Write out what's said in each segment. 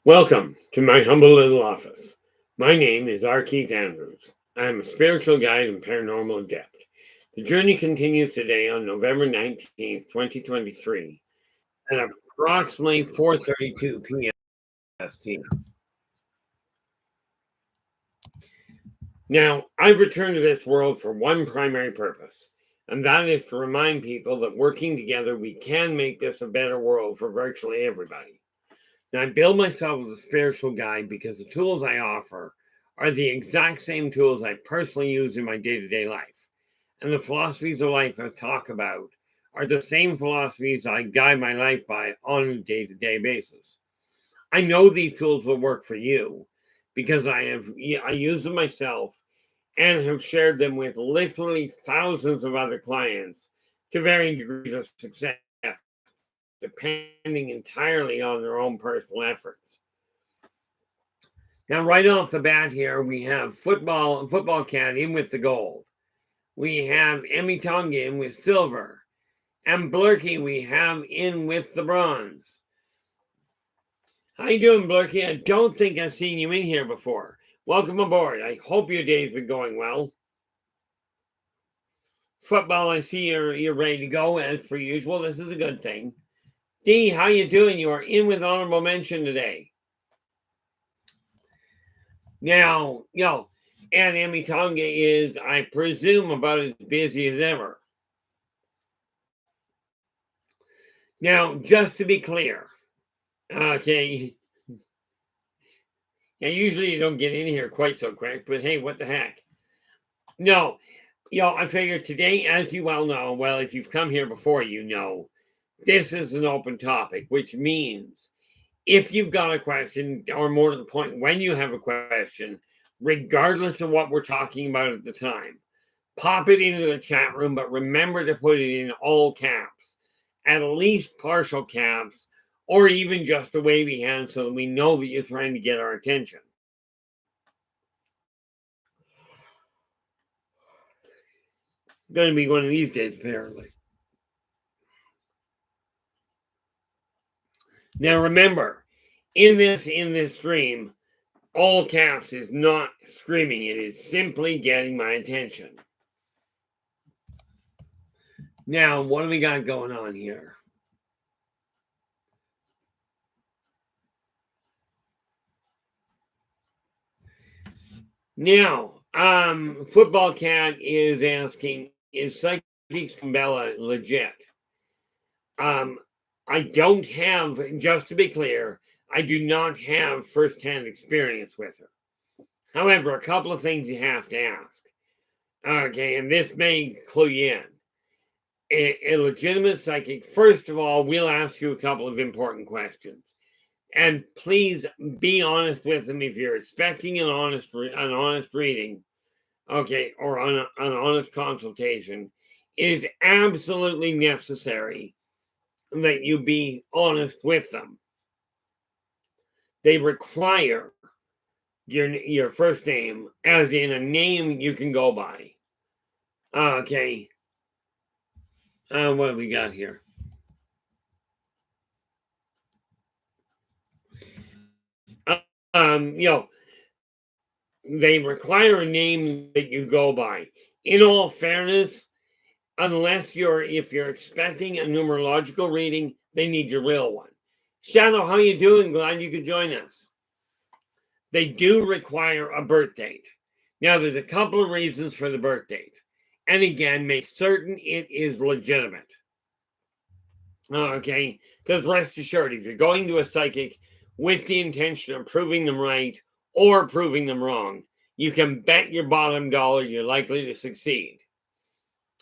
Welcome to my humble little office. My name is R. Keith Andrews. I am a spiritual guide and paranormal adept. The journey continues today on November 19th, 2023 at approximately 4:32 p.m. ST. Now, I've returned to this world for one primary purpose, and that is to remind people that working together we can make this a better world for virtually everybody. Now, I build myself as a spiritual guide because the tools I offer are the exact same tools I personally use in my day-to-day life. And the philosophies of life I talk about are the same philosophies I guide my life by on a day-to-day basis. I know these tools will work for you because I use them myself and have shared them with literally thousands of other clients to varying degrees of success, depending entirely on their own personal efforts. Now, right off the bat here, we have football cat in with the gold. We have Emmy Tonga in with silver. And Blurky we have in with the bronze. How you doing, Blurky? I don't think I've seen you in here before. Welcome aboard. I hope your day's been going well. Football, I see you're ready to go as per usual. This is a good thing. D, how you doing? You are in with honorable mention today. Now, and Emmy Tonga is, I presume, about as busy as ever. Now, just to be clear, okay, and usually you don't get in here quite so quick, but hey, what the heck? No, I figured today, as you well know, well, if you've come here before, you know, this is an open topic, which means if you've got a question, or more to the point, when you have a question, regardless of what we're talking about at the time, pop it into the chat room, but remember to put it in all caps, at least partial caps, or even just a wavy hand so that we know that you're trying to get our attention. Going to be one of these days, apparently. Now remember, in this stream, all caps is not screaming. It is simply getting my attention. Now, what do we got going on here? Now, Football Cat is asking, is Psychic Bella legit? I don't have, just to be clear, I do not have firsthand experience with her. However, a couple of things you have to ask. Okay, and this may clue you in. A legitimate psychic, first of all, will ask you a couple of important questions. And please be honest with them if you're expecting an honest reading, okay, or an honest consultation. It is absolutely necessary that you be honest with them. They require your first name, as in a name you can go by. Okay. What have we got here? They require a name that you go by. In all fairness, if you're expecting a numerological reading, they need your real one. Shadow, how you doing? Glad you could join us. They do require a birth date. Now, there's a couple of reasons for the birth date. And again, make certain it is legitimate. Okay? Because rest assured, if you're going to a psychic with the intention of proving them right or proving them wrong, you can bet your bottom dollar you're likely to succeed.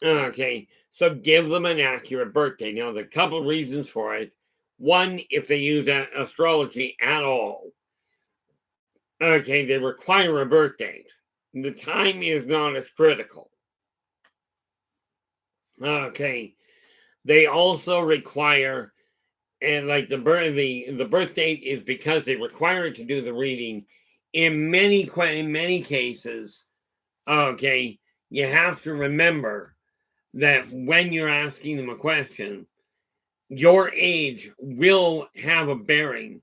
Okay, so give them an accurate birthday. Now, there are a couple of reasons for it. One, if they use astrology at all, okay, they require a birth date. The time is not as critical. Okay, they also require, and like the birth date is because they require it to do the reading. In many cases, okay, you have to remember that when you're asking them a question, your age will have a bearing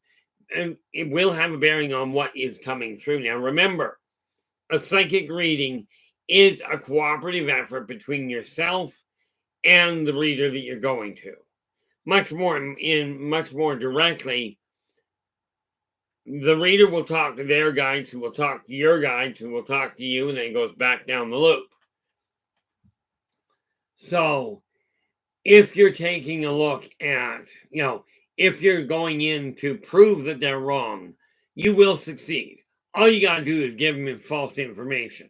and it will have a bearing on what is coming through. Now, remember, a psychic reading is a cooperative effort between yourself and the reader that you're going to. Much more directly, the reader will talk to their guides, who will talk to your guides, who will talk to you, and then it goes back down the loop. So if you're taking a look at, if you're going in to prove that they're wrong, you will succeed. All you got to do is give them false information.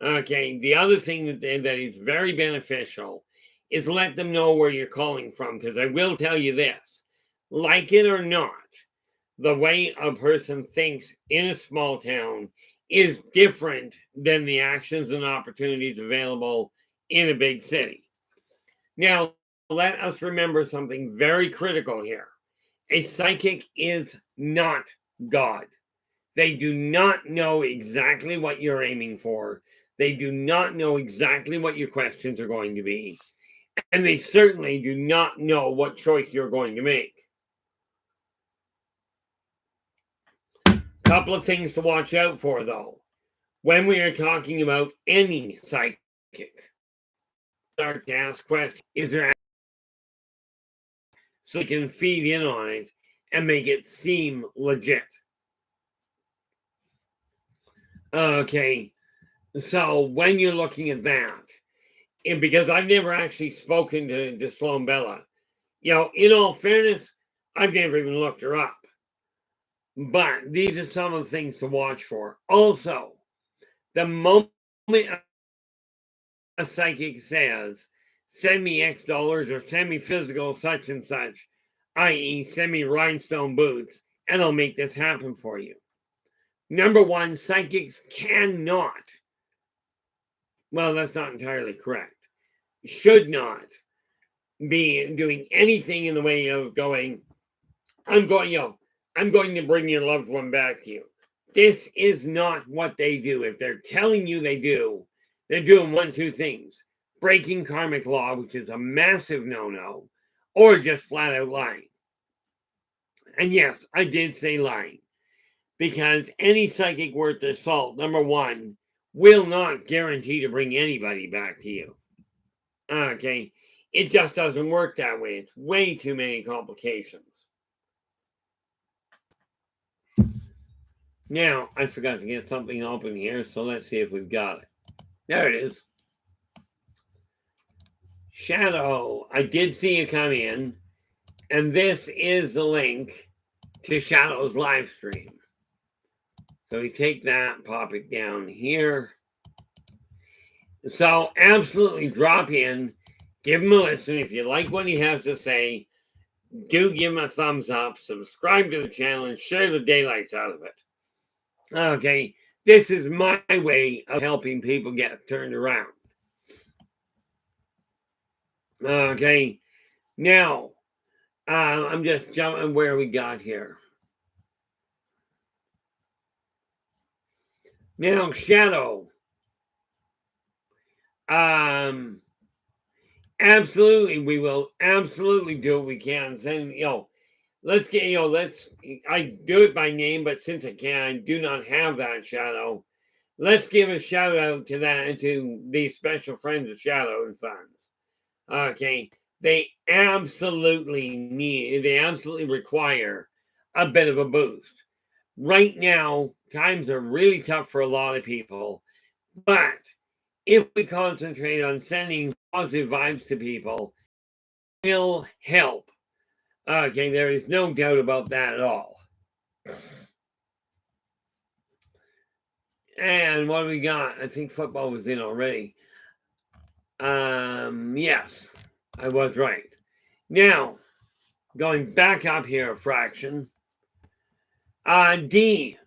Okay, the other thing that is very beneficial is let them know where you're calling from, because I will tell you this, like it or not, the way a person thinks in a small town is different than the actions and opportunities available in a big city. Now, let us remember something very critical here. A psychic is not God. They do not know exactly what you're aiming for. They do not know exactly what your questions are going to be. And they certainly do not know what choice you're going to make. Couple of things to watch out for, though. When we are talking about any psychic, start to ask questions. Is there, so you can feed in on it and make it seem legit? Okay, so when you're looking at that, and because I've never actually spoken to Sloan Bella, in all fairness, I've never even looked her up. But these are some of the things to watch for. Also, the moment a psychic says, send me X dollars or send me physical such and such, i.e., send me rhinestone boots, and I'll make this happen for you. Number one, psychics cannot, well, that's not entirely correct, should not be doing anything in the way of going, I'm going to bring your loved one back to you. This is not what they do. If they're telling you they do, they're doing one, two things: breaking karmic law, which is a massive no-no, or just flat out lying. And yes, I did say lying, because any psychic worth their salt, number one, will not guarantee to bring anybody back to you. Okay, it just doesn't work that way. It's way too many complications. Now, I forgot to get something open here, so let's see if we've got it. There it is. Shadow, I did see you come in, and this is the link to Shadow's live stream. So we take that, pop it down here. So absolutely drop in, give him a listen. If you like what he has to say, do give him a thumbs up, subscribe to the channel, and share the daylights out of it. Okay, this is my way of helping people get turned around. Okay, now I'm just jumping where we got here. Now, Shadow, absolutely, we will absolutely do what we can. Send, let's get, I do it by name, but since I do not have that, Shadow, let's give a shout out to that, to these special friends of Shadow and Sons. Okay, they absolutely require a bit of a boost. Right now, times are really tough for a lot of people, but if we concentrate on sending positive vibes to people, it will help. Okay, there is no doubt about that at all. And what do we got? I think football was in already. Yes, I was right. Now, going back up here a fraction. D,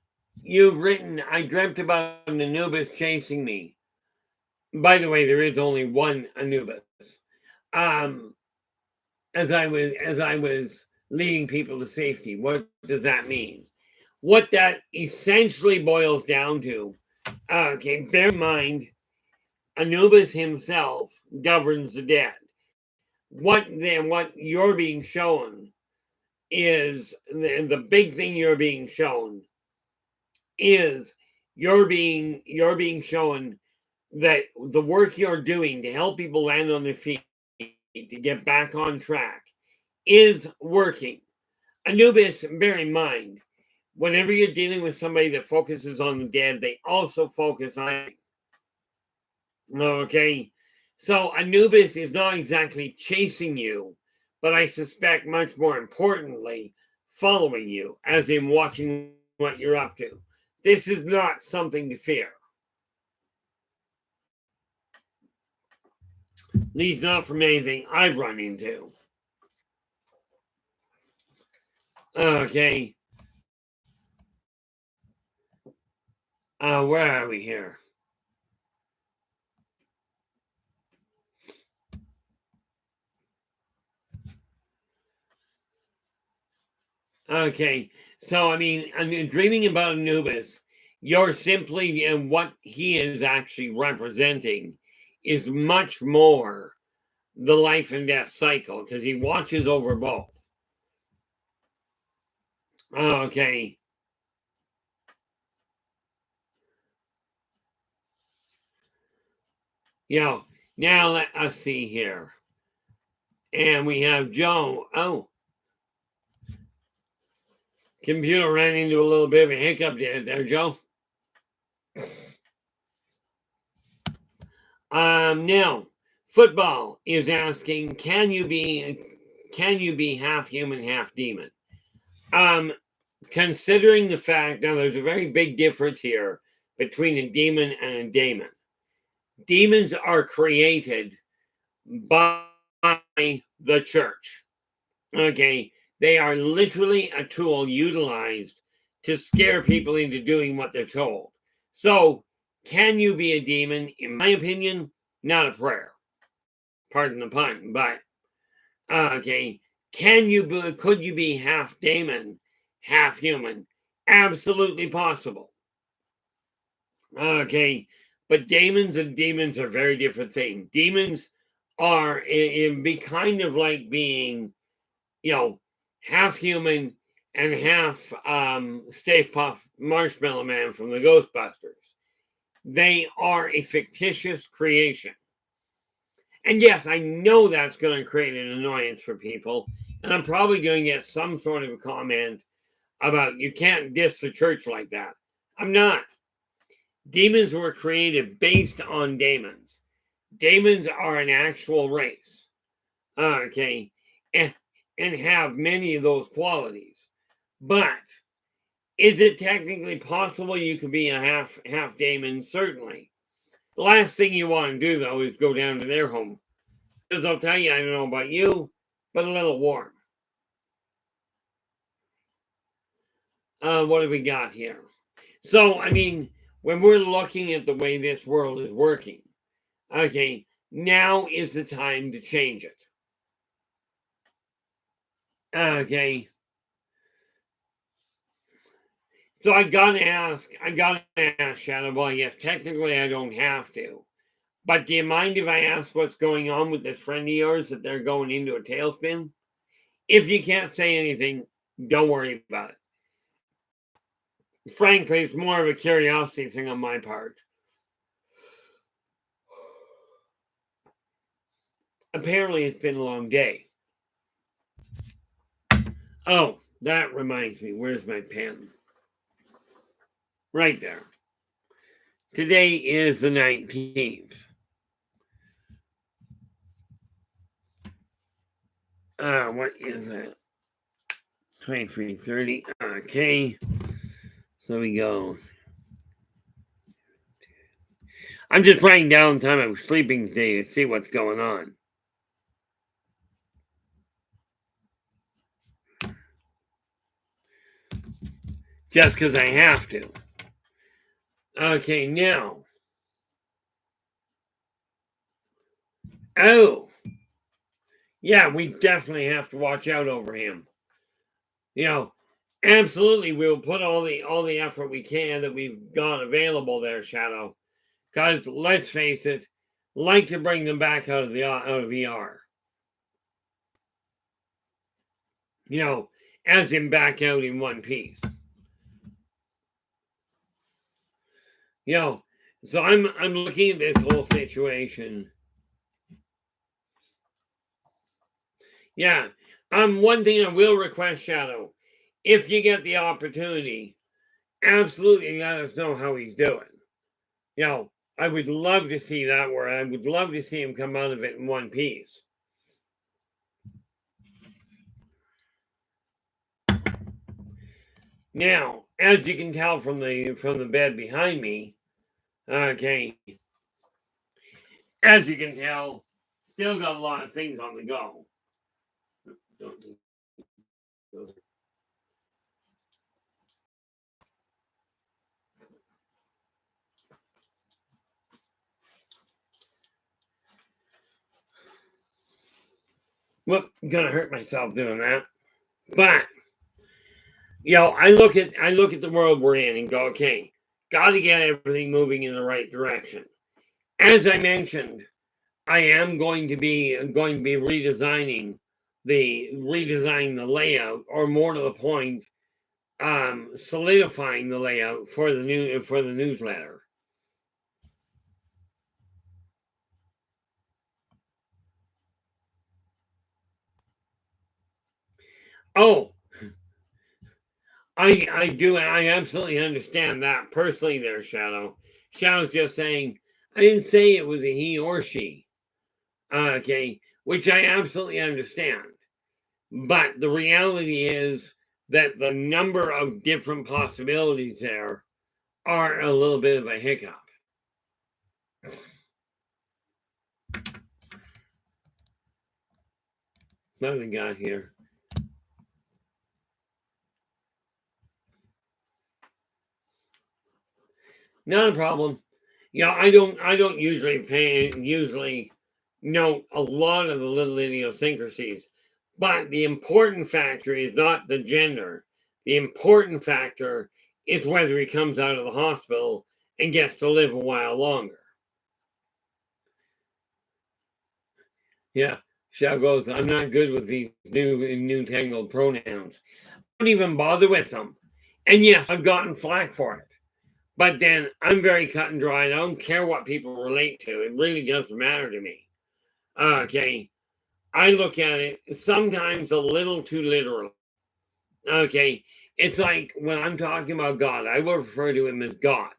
you've written, I dreamt about an Anubis chasing me. By the way, there is only one Anubis. As I was leading people to safety. What does that mean? What that essentially boils down to, okay, bear in mind, Anubis himself governs the dead. What you're being shown is the big thing you're being shown is you're being shown that the work you're doing to help people land on their feet, to get back on track, is working. Anubis, bear in mind, whenever you're dealing with somebody that focuses on the dead, they also focus on. Okay, so Anubis is not exactly chasing you, but I suspect much more importantly, following you, as in watching what you're up to. This is not something to fear. At least not from anything I've run into. Okay. Where are we here? Okay. So, I mean, dreaming about Anubis, you're simply, and what he is actually representing is much more the life and death cycle, because he watches over both. Okay. Now let us see here. And we have Joe. Oh, computer ran into a little bit of a hiccup there, Joe. Now, football is asking, can you be half human, half demon? Considering the fact, now there's a very big difference here between a demon and a daemon. Demons are created by the church. Okay, they are literally a tool utilized to scare people into doing what they're told. So, can you be a demon? In my opinion, not a prayer. Pardon the pun, but okay. Could you be half daemon, half human? Absolutely possible. Okay, but daemons and demons are very different things. Demons are it be kind of like being, half human and half Stay Puft Marshmallow Man from the Ghostbusters. They are a fictitious creation. And yes, I know that's going to create an annoyance for people. And I'm probably going to get some sort of a comment about you can't diss the church like that. I'm not. Demons were created based on daemons. Daemons are an actual race. Okay. And have many of those qualities. But is it technically possible you could be a half daemon? Certainly. The last thing you want to do, though, is go down to their home. Because I'll tell you, I don't know about you, but a little warm. What have we got here? So, I mean, when we're looking at the way this world is working, okay, now is the time to change it. Okay. So I gotta ask Shadow, well, yes, technically I don't have to. But do you mind if I ask what's going on with this friend of yours that they're going into a tailspin? If you can't say anything, don't worry about it. Frankly, it's more of a curiosity thing on my part. Apparently, it's been a long day. Oh, that reminds me. Where's my pen? Right there. Today is the 19th. What is that? 23:30. Okay. So we go. I'm just writing down the time I was sleeping today to see what's going on. Just because I have to. Okay, now. Oh. Yeah, we definitely have to watch out over him. Absolutely, we'll put all the effort we can that we've got available there, Shadow. Because let's face it, like to bring them back out of VR. as in back out in one piece. So I'm looking at this whole situation. Yeah. One thing I will request, Shadow, if you get the opportunity, absolutely let us know how he's doing. I would love to see that, where I would love to see him come out of it in one piece. Now, as you can tell from the bed behind me, okay, as you can tell, still got a lot of things on the go. Whoop, gonna hurt myself doing that. But I look at the world we're in and go, okay, got to get everything moving in the right direction. As I mentioned, I am going to be redesigning the layout, or more to the point, solidifying the layout for the newsletter. Oh, I absolutely understand that personally there, Shadow. Shadow's just saying, I didn't say it was a he or she. Okay, which I absolutely understand. But the reality is that the number of different possibilities there are a little bit of a hiccup. What have we got here? Not a problem. I don't usually note a lot of the little idiosyncrasies, but the important factor is not the gender. The important factor is whether he comes out of the hospital and gets to live a while longer. Yeah, Shao goes, I'm not good with these new tangled pronouns. Don't even bother with them. And yes, I've gotten flack for it. But then I'm very cut and dry. I don't care what people relate to. It really doesn't matter to me. Okay. I look at it sometimes a little too literal. Okay. It's like when I'm talking about God, I will refer to him as God.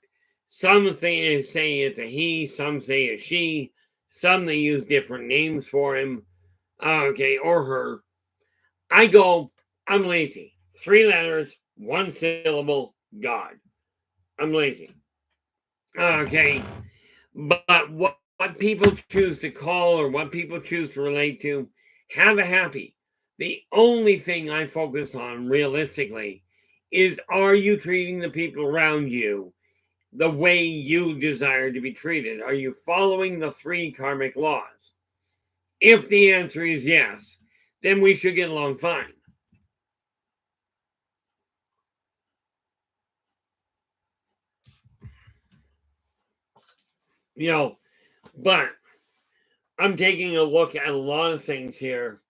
Some say it's a he, some say a she, some they use different names for him, okay, or her. I go, I'm lazy. 3 letters, 1 syllable, God. I'm lazy. Okay. But what people choose to call or what people choose to relate to, have a happy. The only thing I focus on realistically is, are you treating the people around you the way you desire to be treated? Are you following the 3 karmic laws? If the answer is yes, then we should get along fine. But I'm taking a look at a lot of things here.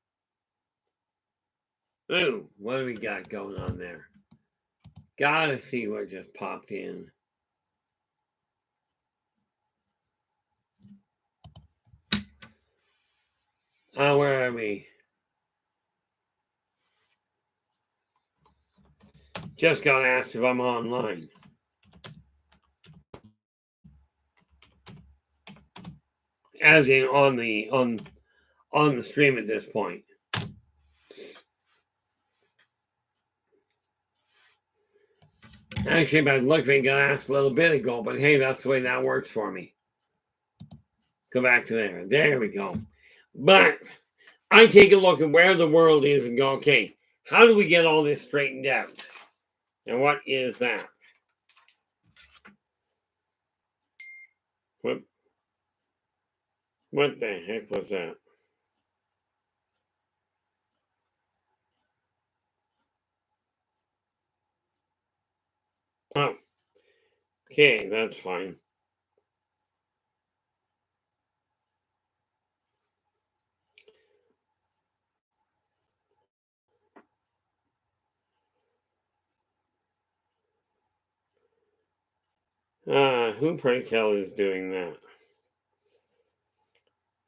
Ooh, what do we got going on there? Gotta see what just popped in. Where are we? Just got asked if I'm online. As in on the stream at this point. Actually, by looking, got asked a little bit ago, but hey, that's the way that works for me. Go back to there. There we go. But I take a look at where the world is and go, okay, how do we get all this straightened out? And what is that? What the heck was that? Oh, okay, that's fine. Who pray tell is doing that?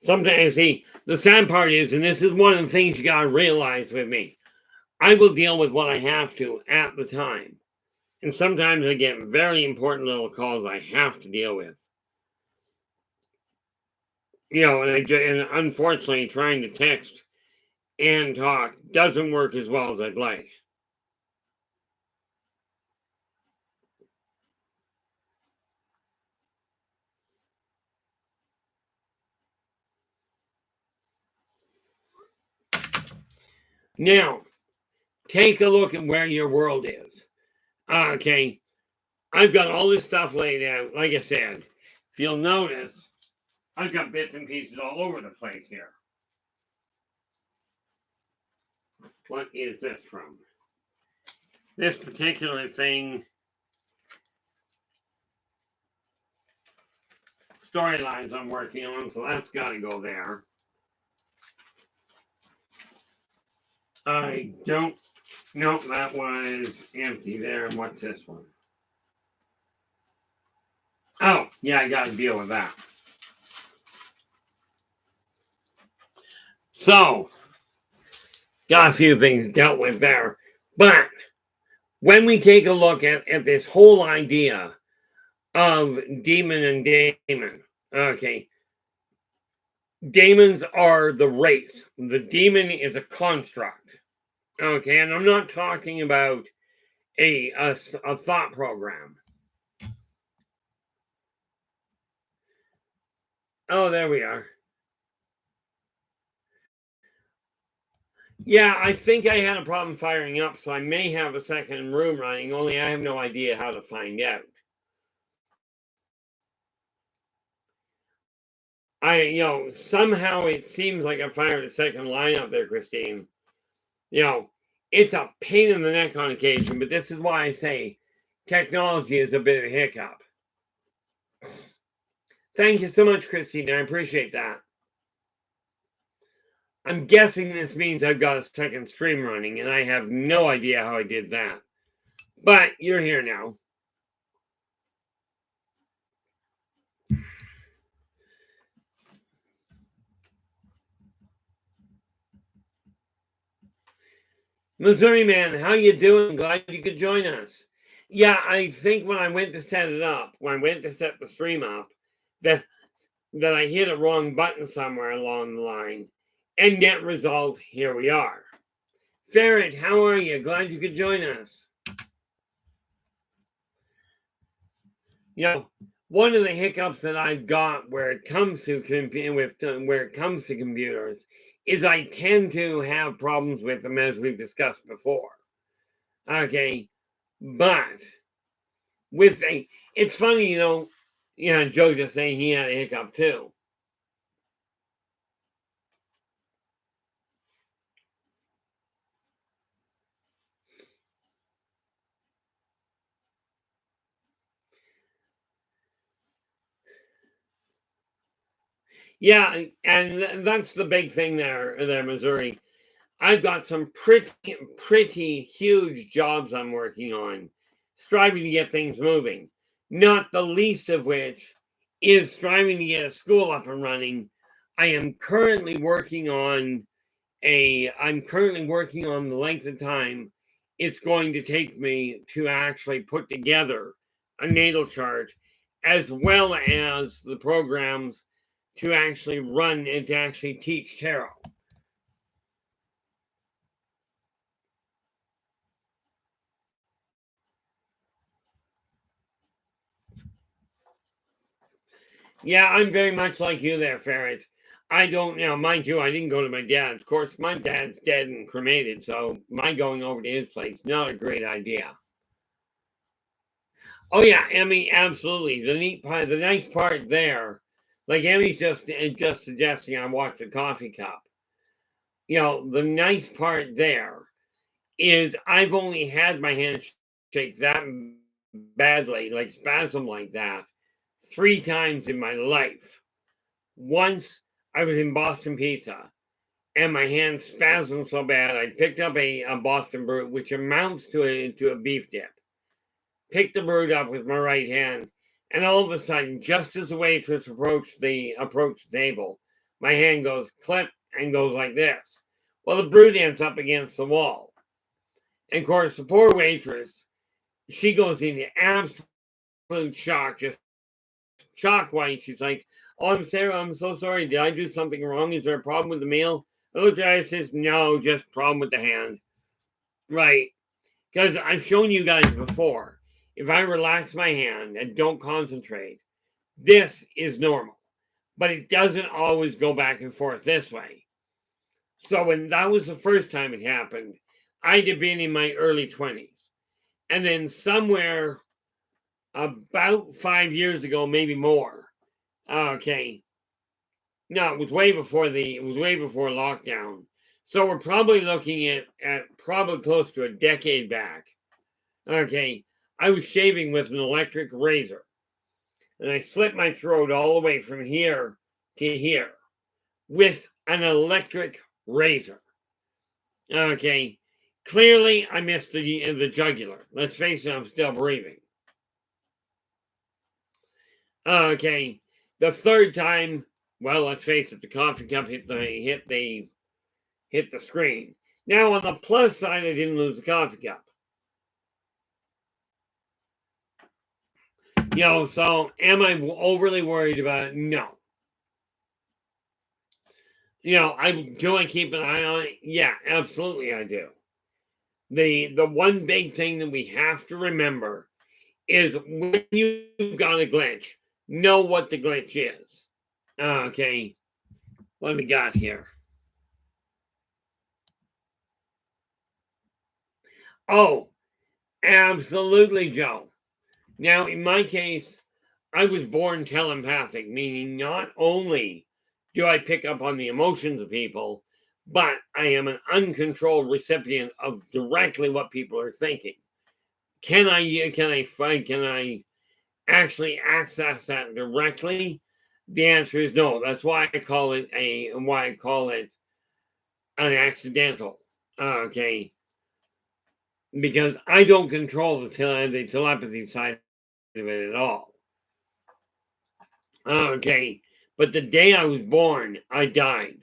Sometimes, see, the sad part is, and this is one of the things you gotta realize with me, I will deal with what I have to at the time. And sometimes I get very important little calls I have to deal with. And unfortunately, trying to text and talk doesn't work as well as I'd like. Now, take a look at where your world is. Okay, I've got all this stuff laid out. Like I said, if you'll notice, I've got bits and pieces all over the place here. What is this from? This particular thing, storylines I'm working on, so that's got to go there. I don't, nope, that was empty there. And what's this one? Oh, yeah, I got to deal with that. So, got a few things dealt with there. But when we take a look at this whole idea of demon and daemon, okay, daemons are the race. The demon is a construct. Okay, and I'm not talking about a thought program. Oh, there we are. Yeah, I think I had a problem firing up, so I may have a second room running, only I have no idea how to find out. Somehow it seems like I fired a second line up there, Christine. It's a pain in the neck on occasion, but this is why I say technology is a bit of a hiccup. Thank you so much, Christine. I appreciate that. I'm guessing this means I've got a second stream running, and I have no idea how I did that. But you're here now. Missouri man, how you doing? Glad you could join us. Yeah, I think when I went to set it up, when I went to set the stream up, that I hit a wrong button somewhere along the line. And net result, here we are. Ferret, how are you? Glad you could join us. One of the hiccups that I've got where it comes to computers is I tend to have problems with them, as we've discussed before. Okay, but it's funny, Joe just saying he had a hiccup too. Yeah, and that's the big thing there, Missouri. I've got some pretty huge jobs I'm working on, striving to get things moving. Not the least of which is striving to get a school up and running. I'm currently working on the length of time it's going to take me to actually put together a natal chart, as well as the programs to actually run and to actually teach tarot. Yeah, I'm very much like you there, Ferret. I don't, mind you, I didn't go to my dad's. Of course, my dad's dead and cremated, so my going over to his place, not a great idea. Oh yeah, Emmy, absolutely. The nice part there, like Emmy's just suggesting I watch the coffee cup. The nice part there is I've only had my hand shake that badly, like spasm like that, 3 times in my life. Once I was in Boston Pizza, and my hand spasmed so bad I picked up a Boston Brute, which amounts to a beef dip. Picked the Brute up with my right hand, And all of a sudden, just as the waitress approached the table, my hand goes clip and goes like this. Well, the brood ends up against the wall. And of course, the poor waitress, she goes into absolute shock, just shock white. She's like, "Oh, I'm Sarah, I'm so sorry. Did I do something wrong? Is there a problem with the meal?" I looked at her and says, "No, just problem with the hand." Right. Because I've shown you guys before, if I relax my hand and don't concentrate, this is normal. But it doesn't always go back and forth this way. So when that was the first time it happened, I'd have been in my early 20s. And then somewhere about 5 years ago, maybe more. Okay. No, it was way before lockdown. So we're probably looking at probably close to a decade back. Okay. I was shaving with an electric razor. And I slit my throat all the way from here to here with an electric razor. Okay. Clearly, I missed the jugular. Let's face it, I'm still breathing. Okay. The third time, well, let's face it, the coffee cup hit the screen. Now, on the plus side, I didn't lose the coffee cup. So am I overly worried about it? No. Do I keep an eye on it? Yeah, absolutely I do. The one big thing that we have to remember is when you've got a glitch, know what the glitch is. Okay, what we got here? Oh, absolutely, Joe. Now, in my case, I was born telepathic, meaning not only do I pick up on the emotions of people, but I am an uncontrolled recipient of directly what people are thinking. Can I actually access that directly? The answer is no. That's why I call it an accidental. Okay, because I don't control the telepathy side of it at all. Okay, but the day I was born, I died.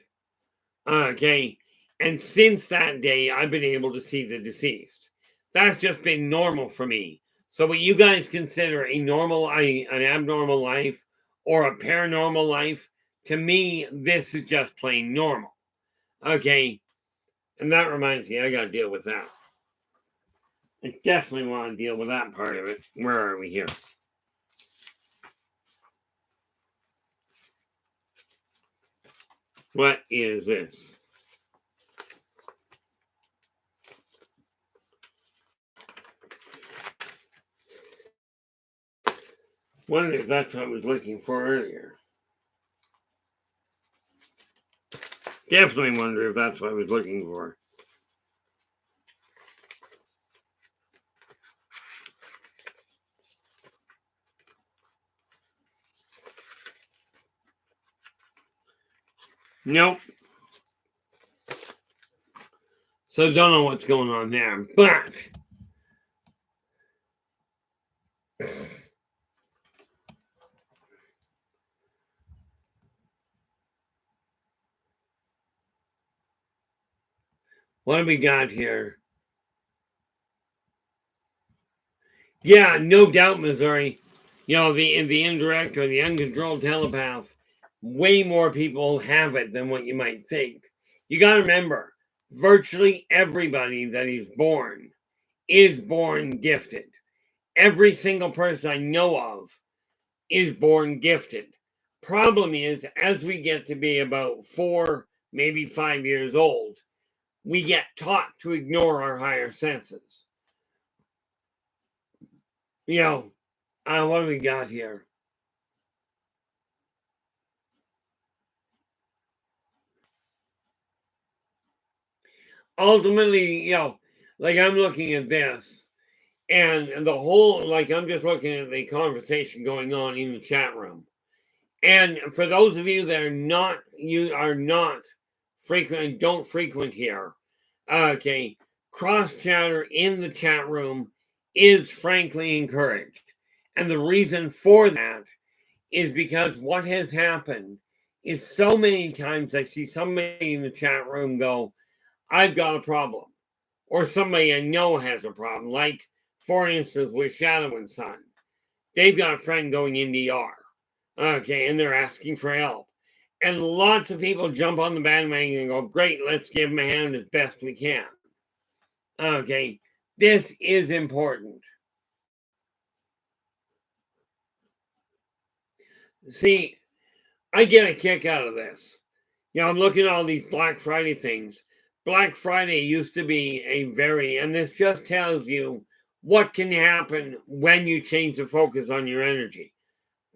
Okay, and since that day, I've been able to see the deceased. That's just been normal for me. So, what you guys consider an abnormal life or a paranormal life, to me, this is just plain normal. Okay, and that reminds me, I got to deal with that. I definitely want to deal with that part of it. Where are we here? What is this? Wonder if that's what I was looking for earlier. Definitely wonder if that's what I was looking for. Nope. So don't know what's going on there, but what do we got here? Yeah, no doubt, Missouri. The indirect or the uncontrolled telepath, way more people have it than what you might think. You got to remember, virtually everybody that is born gifted. Every single person I know of is born gifted. Problem is, as we get to be about 4, maybe 5 years old, we get taught to ignore our higher senses. What do we got here? Ultimately, like I'm looking at this and the whole, like I'm just looking at the conversation going on in the chat room. And for those of you that are not frequent, don't frequent here, okay, cross chatter in the chat room is frankly encouraged. And the reason for that is because what has happened is so many times I see somebody in the chat room go, I've got a problem. Or somebody I know has a problem. Like, for instance, with Shadow and Son. They've got a friend going into ER. Okay, and they're asking for help. And lots of people jump on the bandwagon and go, great, let's give them a hand as best we can. Okay, this is important. See, I get a kick out of this. I'm looking at all these Black Friday things. Black Friday used to be and this just tells you what can happen when you change the focus on your energy.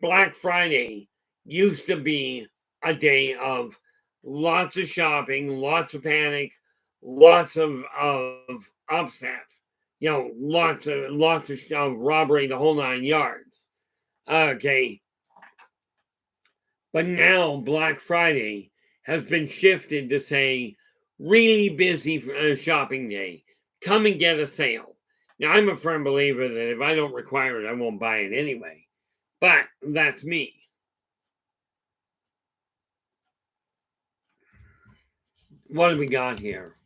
Black Friday used to be a day of lots of shopping, lots of panic, lots of upset, lots of robbery, the whole 9 yards. Okay. But now Black Friday has been shifted to say really busy shopping day. Come and get a sale. Now, I'm a firm believer that if I don't require it, I won't buy it anyway. But that's me. What have we got here?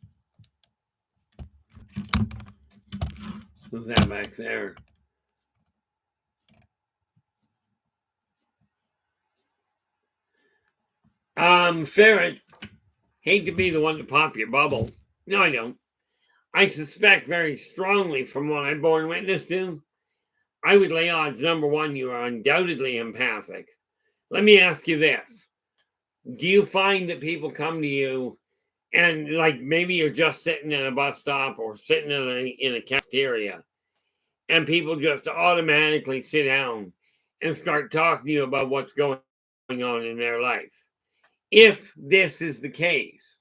What's that back there? Ferret, hate to be the one to pop your bubble. No, I don't. I suspect very strongly from what I've borne witness to, I would lay odds, number one, you are undoubtedly empathic. Let me ask you this. Do you find that people come to you and like maybe you're just sitting at a bus stop or sitting in a cafeteria and people just automatically sit down and start talking to you about what's going on in their life? If this is the case,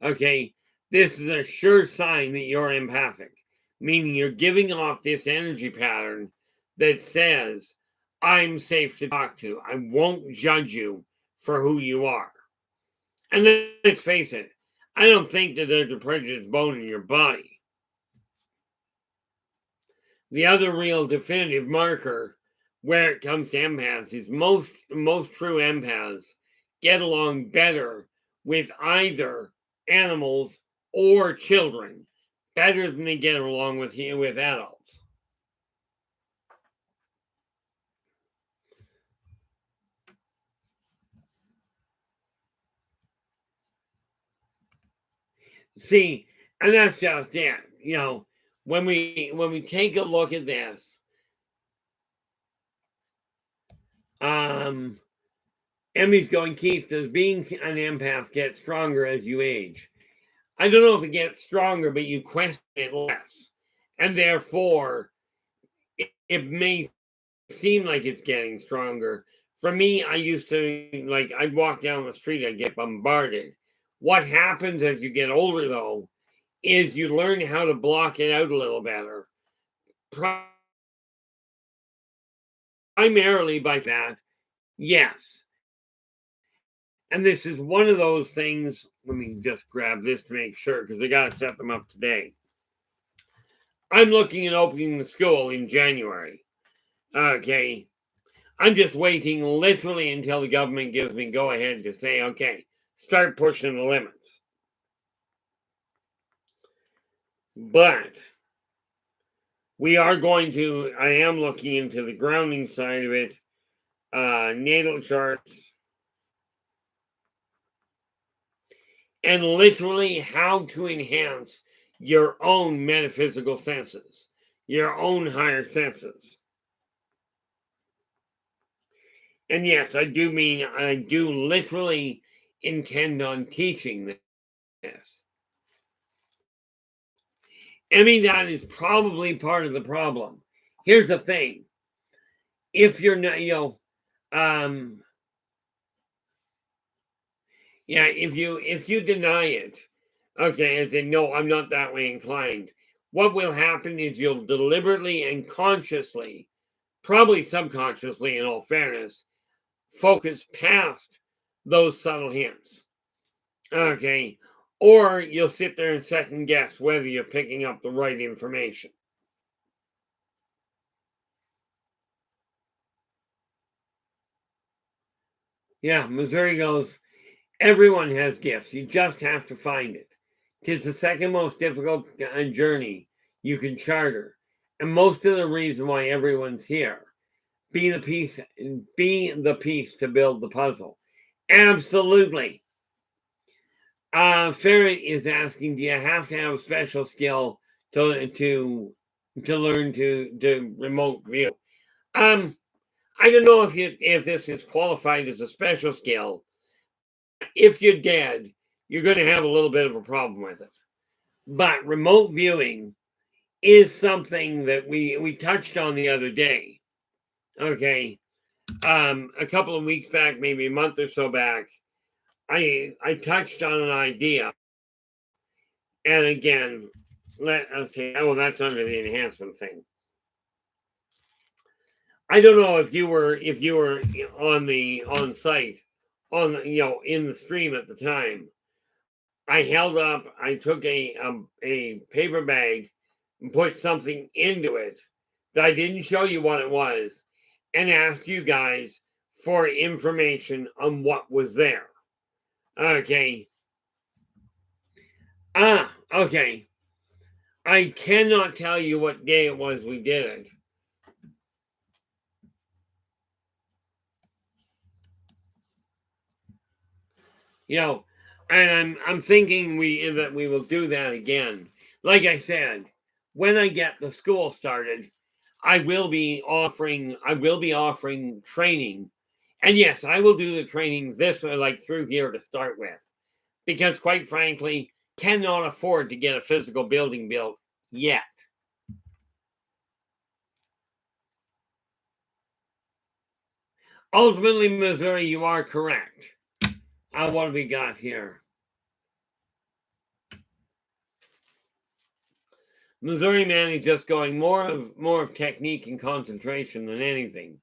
okay, this is a sure sign that you're empathic, meaning you're giving off this energy pattern that says, I'm safe to talk to. I won't judge you for who you are. And let's face it, I don't think that there's a prejudiced bone in your body. The other real definitive marker where it comes to empaths is most true empaths get along better with either animals or children better than they get along with adults. See, and that's just it. When we take a look at this, Emmy's going, Keith, does being an empath get stronger as you age? I don't know if it gets stronger, but you question it less. And therefore, it may seem like it's getting stronger. For me, I used to, I'd walk down the street, I'd get bombarded. What happens as you get older, though, is you learn how to block it out a little better. Primarily by that, yes. And this is one of those things. Let me just grab this to make sure because I got to set them up today. I'm looking at opening the school in January. Okay. I'm just waiting literally until the government gives me go ahead to say, okay, start pushing the limits. But I am looking into the grounding side of it, natal charts, and literally how to enhance your own metaphysical senses, your own higher senses. And yes, I do literally intend on teaching this. I mean, that is probably part of the problem. Here's the thing. If you're not, if you deny it, okay, and say, no, I'm not that way inclined, what will happen is you'll deliberately and consciously, probably subconsciously in all fairness, focus past those subtle hints. Okay. Or you'll sit there and second guess whether you're picking up the right information. Yeah, Missouri goes, everyone has gifts. You just have to find it. 'Tis the second most difficult journey you can charter, and most of the reason why everyone's here. Be the piece to build the puzzle. Absolutely. Ferret is asking, do you have to have a special skill to learn to remote view? I don't know if this is qualified as a special skill. If you're dead, you're going to have a little bit of a problem with it. But remote viewing is something that we touched on the other day. Okay. A couple of weeks back, maybe a month or so back, I touched on an idea. And again, let us say, oh, that's under the enhancement thing. I don't know if you were on site in the stream at the time. I took a paper bag and put something into it that I didn't show you what it was, and asked you guys for information on what was there. Okay. Okay. I cannot tell you what day it was we did it. And I'm thinking that we will do that again. Like I said, when I get the school started, I will be offering training. And yes, I will do the training through here to start with. Because quite frankly, cannot afford to get a physical building built yet. Ultimately, Missouri, you are correct. What have we got here? Missouri man is just going more of technique and concentration than anything.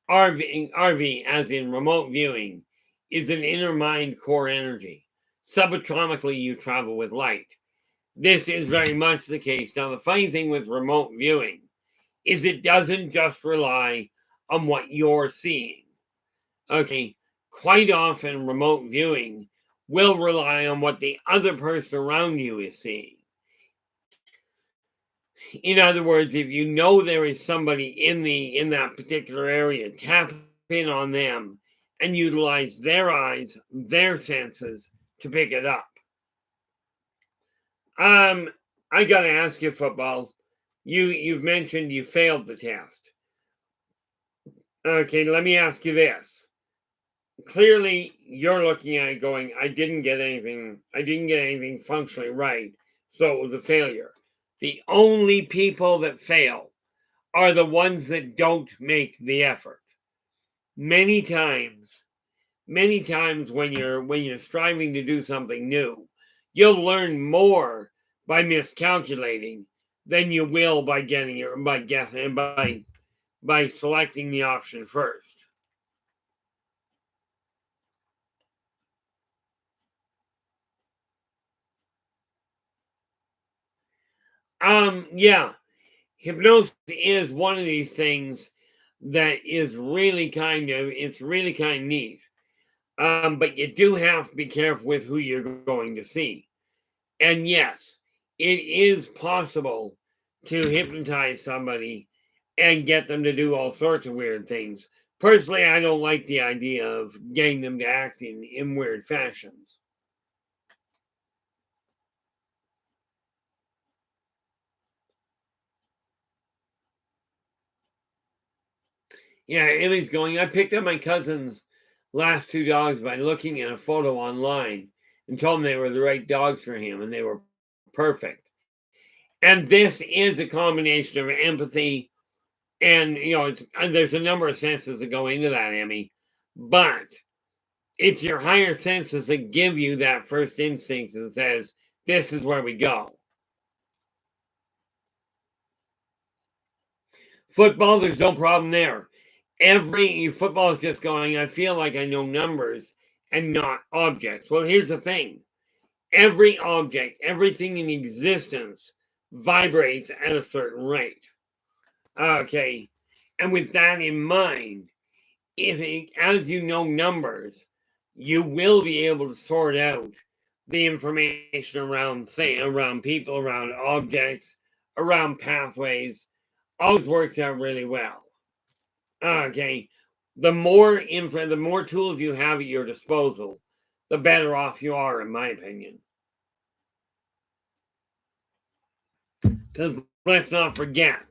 RV, as in remote viewing, is an inner mind core energy. Subatomically, you travel with light. This is very much the case. Now, the funny thing with remote viewing is it doesn't just rely on what you're seeing. Okay, quite often remote viewing will rely on what the other person around you is seeing. In other words, if you know there is somebody in that particular area, tap in on them and utilize their eyes, their senses to pick it up. I gotta ask you, football. You've mentioned you failed the test. Okay, let me ask you this. Clearly, you're looking at it going, I didn't get anything functionally right, so it was a failure. The only people that fail are the ones that don't make the effort. Many times when you're striving to do something new, you'll learn more by miscalculating than you will by guessing by selecting the option first. Yeah, hypnosis is one of these things that is really kind of neat. But you do have to be careful with who you're going to see. And yes, it is possible to hypnotize somebody and get them to do all sorts of weird things. Personally, I don't like the idea of getting them to act in weird fashions. Yeah, Emmy's going, I picked up my cousin's last two dogs by looking at a photo online and told them they were the right dogs for him and they were perfect. And this is a combination of empathy and there's a number of senses that go into that, Emmy, but it's your higher senses that give you that first instinct that says this is where we go. Football, there's no problem there. Every football is just going, I feel like I know numbers and not objects. Well, here's the thing. Every object, everything in existence vibrates at a certain rate. Okay. And with that in mind, as you know numbers, you will be able to sort out the information around people, around objects, around pathways. Always works out really well. Okay, the more tools you have at your disposal, the better off you are, in my opinion. Because let's not forget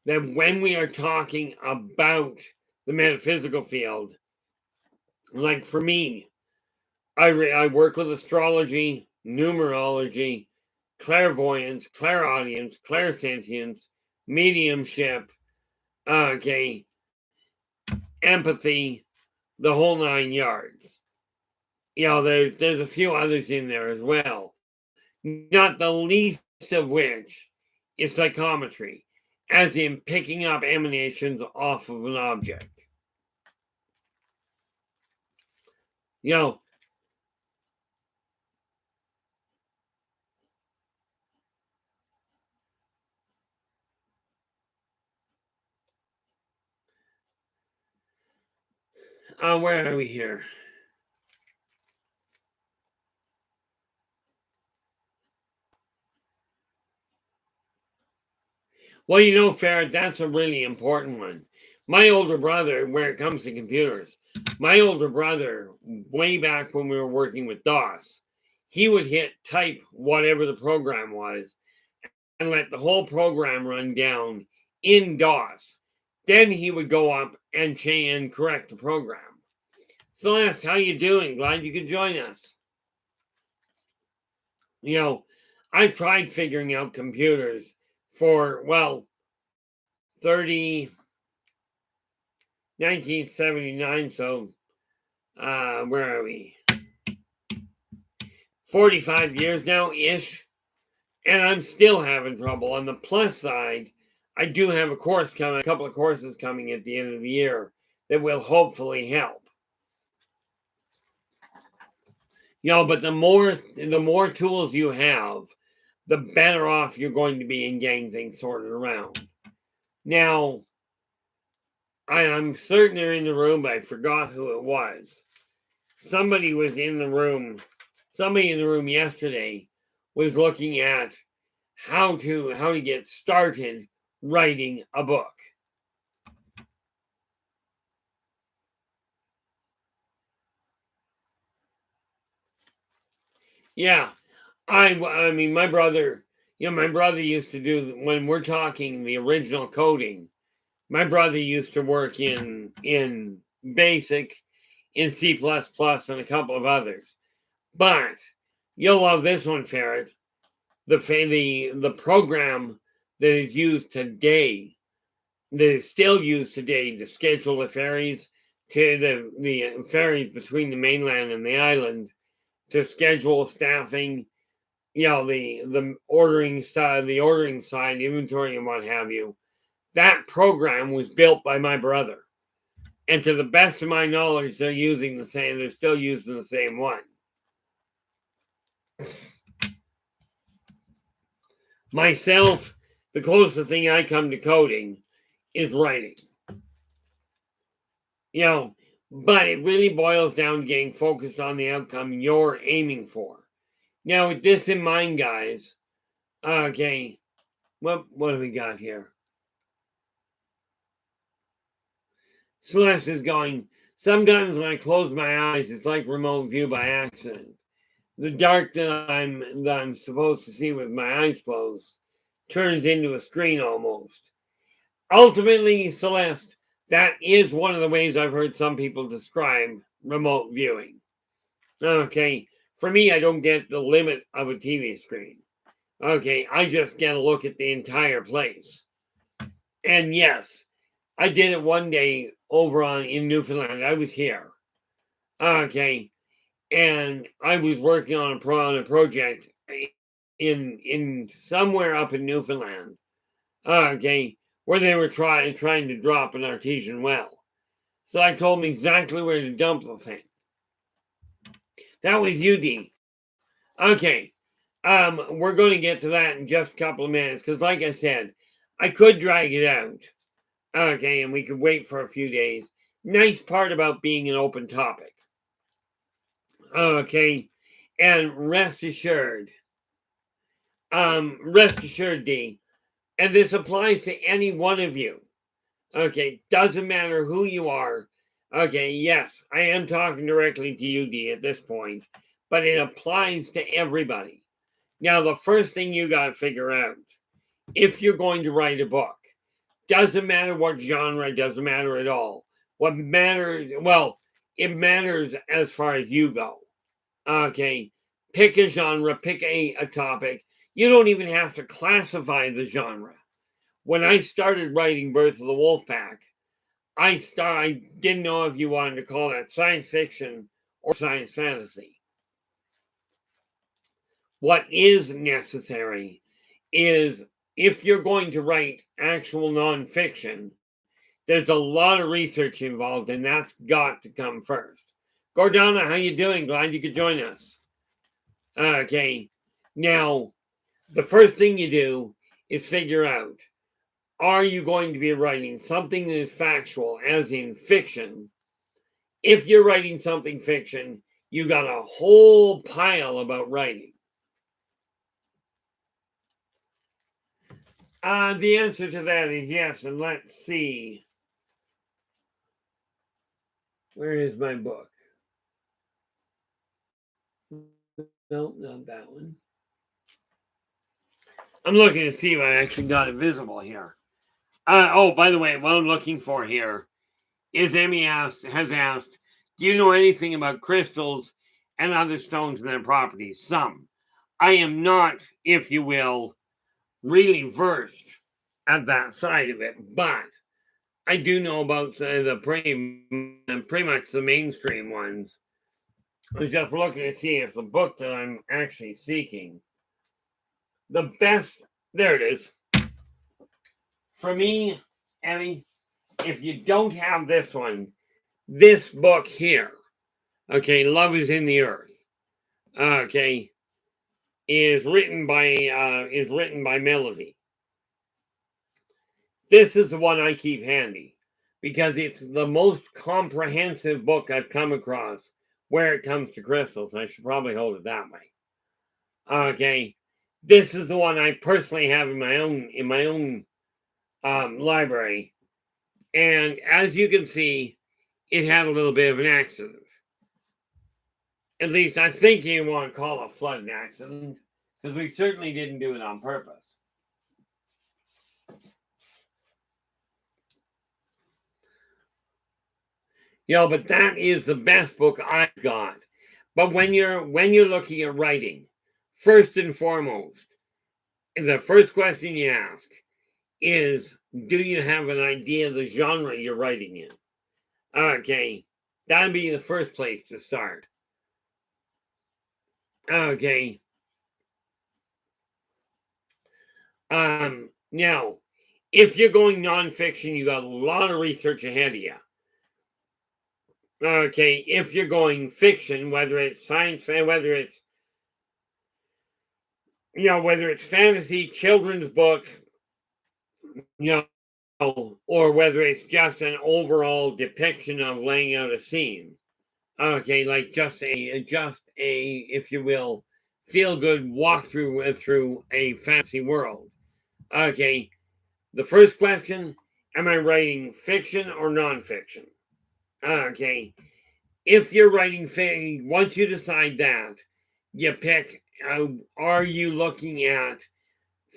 that when we are talking about the metaphysical field, like for me, I work with astrology, numerology, clairvoyance, clairaudience, clairsentience, mediumship, okay, empathy, the whole 9 yards. There's a few others in there as well. Not the least of which is psychometry, as in picking up emanations off of an object. Where are we here? Well, Farrah, that's a really important one. My older brother, where it comes to computers, my older brother, way back when we were working with DOS, he would hit type whatever the program was and let the whole program run down in DOS. Then he would go up and correct the program. Celeste, how you doing? Glad you could join us. I've tried figuring out computers for, 1979, so where are we? 45 years now-ish, and I'm still having trouble. On the plus side, I do have a couple of courses coming at the end of the year that will hopefully help. But the more tools you have, the better off you're going to be in getting things sorted around. Now, I'm certain they're in the room, but I forgot who it was. Somebody in the room yesterday was looking at how to get started writing a book. Yeah, I mean, my brother used to do, when we're talking the original coding, my brother used to work in BASIC, in C++, and a couple of others. But you'll love this one, Ferret. The program that is used today, that is still used today to schedule the ferries to the ferries between the mainland and the island, to schedule staffing, the ordering side, inventory, and what have you. That program was built by my brother, and to the best of my knowledge, they're still using the same one. Myself, the closest thing I come to coding is writing. But it really boils down to getting focused on the outcome you're aiming for. Now, with this in mind, guys, okay, what do we got here? Celeste is going, sometimes when I close my eyes, it's like remote view by accident. The dark that I'm supposed to see with my eyes closed turns into a screen almost. Ultimately, Celeste, that is one of the ways I've heard some people describe remote viewing. Okay, for me, I don't get the limit of a TV screen. Okay, I just get a look at the entire place. And yes, I did it one day over in Newfoundland. I was here. Okay, and I was working on a project in somewhere up in Newfoundland. Okay, where they were trying to drop an artesian well. So I told them exactly where to dump the thing. That was UD. Okay, we're going to get to that in just a couple of minutes, because like I said, I could drag it out. Okay, and we could wait for a few days. nice part about being an open topic. Okay, and rest assured, D, and this applies to any one of you. Okay, doesn't matter who you are. Okay, yes, I am talking directly to you, D, at this point, but it applies to everybody. Now, the first thing you got to figure out, if you're going to write a book, doesn't matter what genre, doesn't matter at all. What matters, well, it matters as far as you go. Okay, pick a genre, pick a topic. You don't even have to classify the genre. When I started writing Birth of the Wolfpack, I didn't know if you wanted to call that science fiction or science fantasy. What is necessary is, if you're going to write actual nonfiction, there's a lot of research involved, and that's got to come first. Gordana, how you doing? Glad you could join us. Okay, now, the first thing you do is figure out, are you going to be writing something that is factual, as in fiction? If you're writing something fiction, you got a whole pile about writing. The answer to that is yes, and let's see. Where is my book? No, not that one. I'm looking to see if I actually got it visible here. Oh, by the way, what I'm looking for here is Emmy has asked, do you know anything about crystals and other stones and their properties? Some. I am not, if you will, really versed at that side of it, but I do know about the pretty much the mainstream ones. I was just looking to see if the book that I'm actually seeking, the best, there it is. For me, Emmy, if you don't have this one, this book here, okay, Love is in the Earth, okay, is written by Melody. This is the one I keep handy because it's the most comprehensive book I've come across where it comes to crystals. I should probably hold it that way. Okay, this is the one I personally have in my own library, and as you can see, it had a little bit of an accident. At least I think you want to call a flood an accident, because we certainly didn't do it on purpose. But that is the best book I've got. But when you're looking at writing, first and foremost, the first question you ask is, do you have an idea of the genre you're writing in? Okay, that'd be the first place to start. Okay. Now, if you're going nonfiction, you got a lot of research ahead of you. Okay, if you're going fiction, whether it's science, whether it's whether it's fantasy, children's book, or whether it's just an overall depiction of laying out a scene. Okay, like just a if you will, feel good walkthrough through a fantasy world. Okay, the first question: am I writing fiction or nonfiction? Okay, if you're writing fiction, once you decide that, you pick. Are you looking at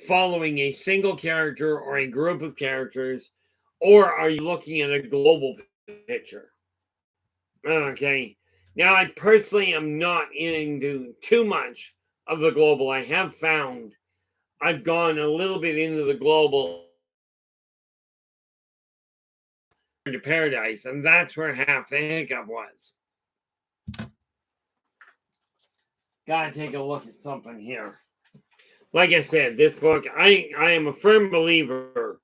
following a single character or a group of characters, or are you looking at a global picture? Okay. Now, I personally am not into too much of the global. I have found I've gone a little bit into the global to paradise, and that's where half the hiccup was. Gotta take a look at something here. Like I said, this book, I am a firm believer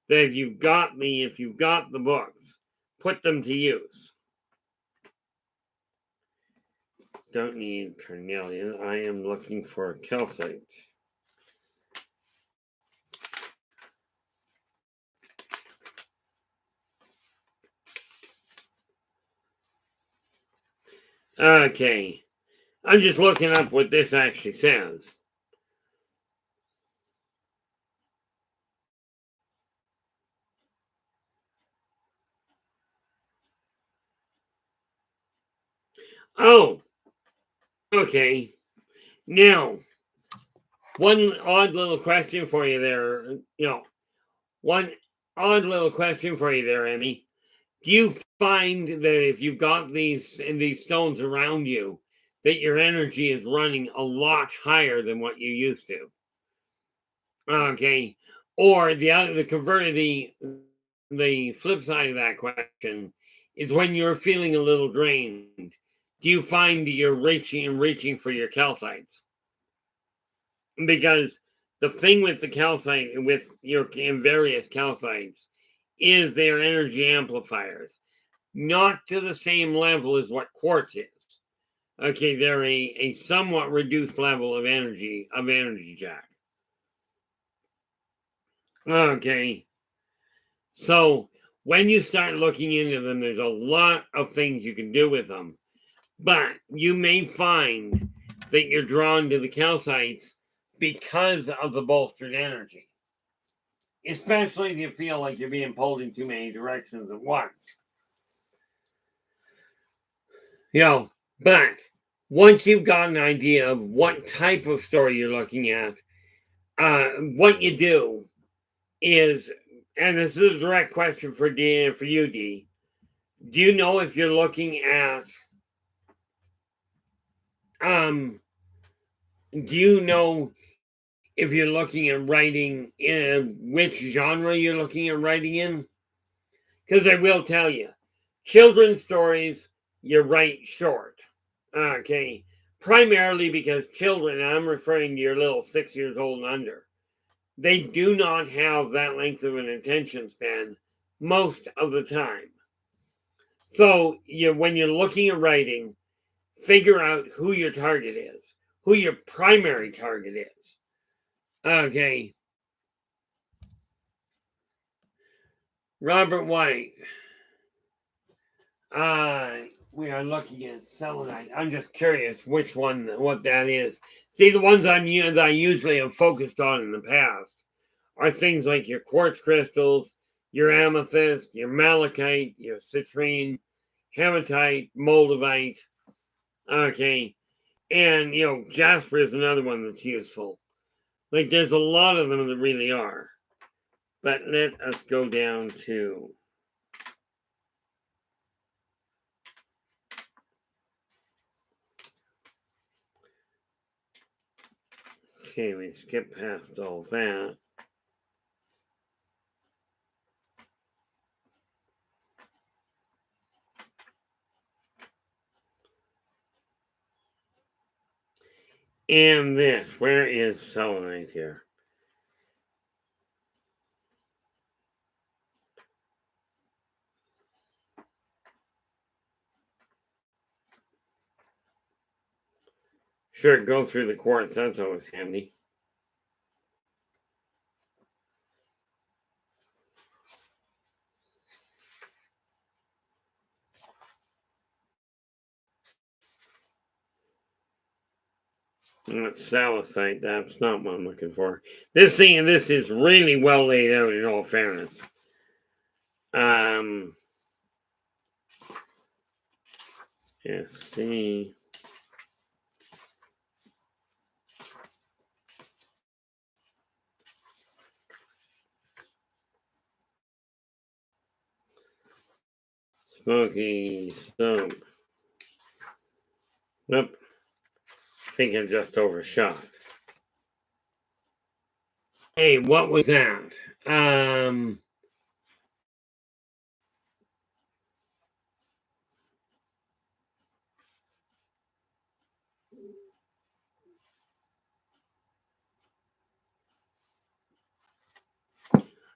that if you've got the books, put them to use. Don't need carnelian. I am looking for calcite. Okay. I'm just looking up what this actually says. Oh, okay. Now, one odd little question for you there. One odd little question for you there, Emmy. Do you find that if you've got these stones around you, that your energy is running a lot higher than what you used to? Okay. Or the flip side of that question is when you're feeling a little drained, do you find that you're reaching for your calcites? Because the thing with the calcite, with your various calcites, is their energy amplifiers. Not to the same level as what quartz is. Okay, they're a somewhat reduced level of energy jack. Okay. So when you start looking into them, there's a lot of things you can do with them. But you may find that you're drawn to the calcites because of the bolstered energy. Especially if you feel like you're being pulled in too many directions at once. But once you've got an idea of what type of story you're looking at, what you do is, and this is a direct question for you, D. Do you know if you're looking at, do you know if you're looking at writing in which genre you're looking at writing in? Because I will tell you, children's stories, you write short. Okay. Primarily because children, I'm referring to your little 6 years old and under, they do not have that length of an attention span most of the time. So when you're looking at writing, figure out who your target is, who your primary target is. Okay. Robert White. We are looking at selenite. I'm just curious what that is. See, the ones that I usually have focused on in the past are things like your quartz crystals, your amethyst, your malachite, your citrine, hematite, moldavite. Okay. And, jasper is another one that's useful. Like, there's a lot of them that really are. But let us go down to. Okay, we skip past all that. And this, where is selenite here? Sure, go through the quartz. That's always handy. That's salicite. That's not what I'm looking for. This is really well laid out. In all fairness, let's see. Smoky soap. Nope. I think I just overshot. Hey, what was that?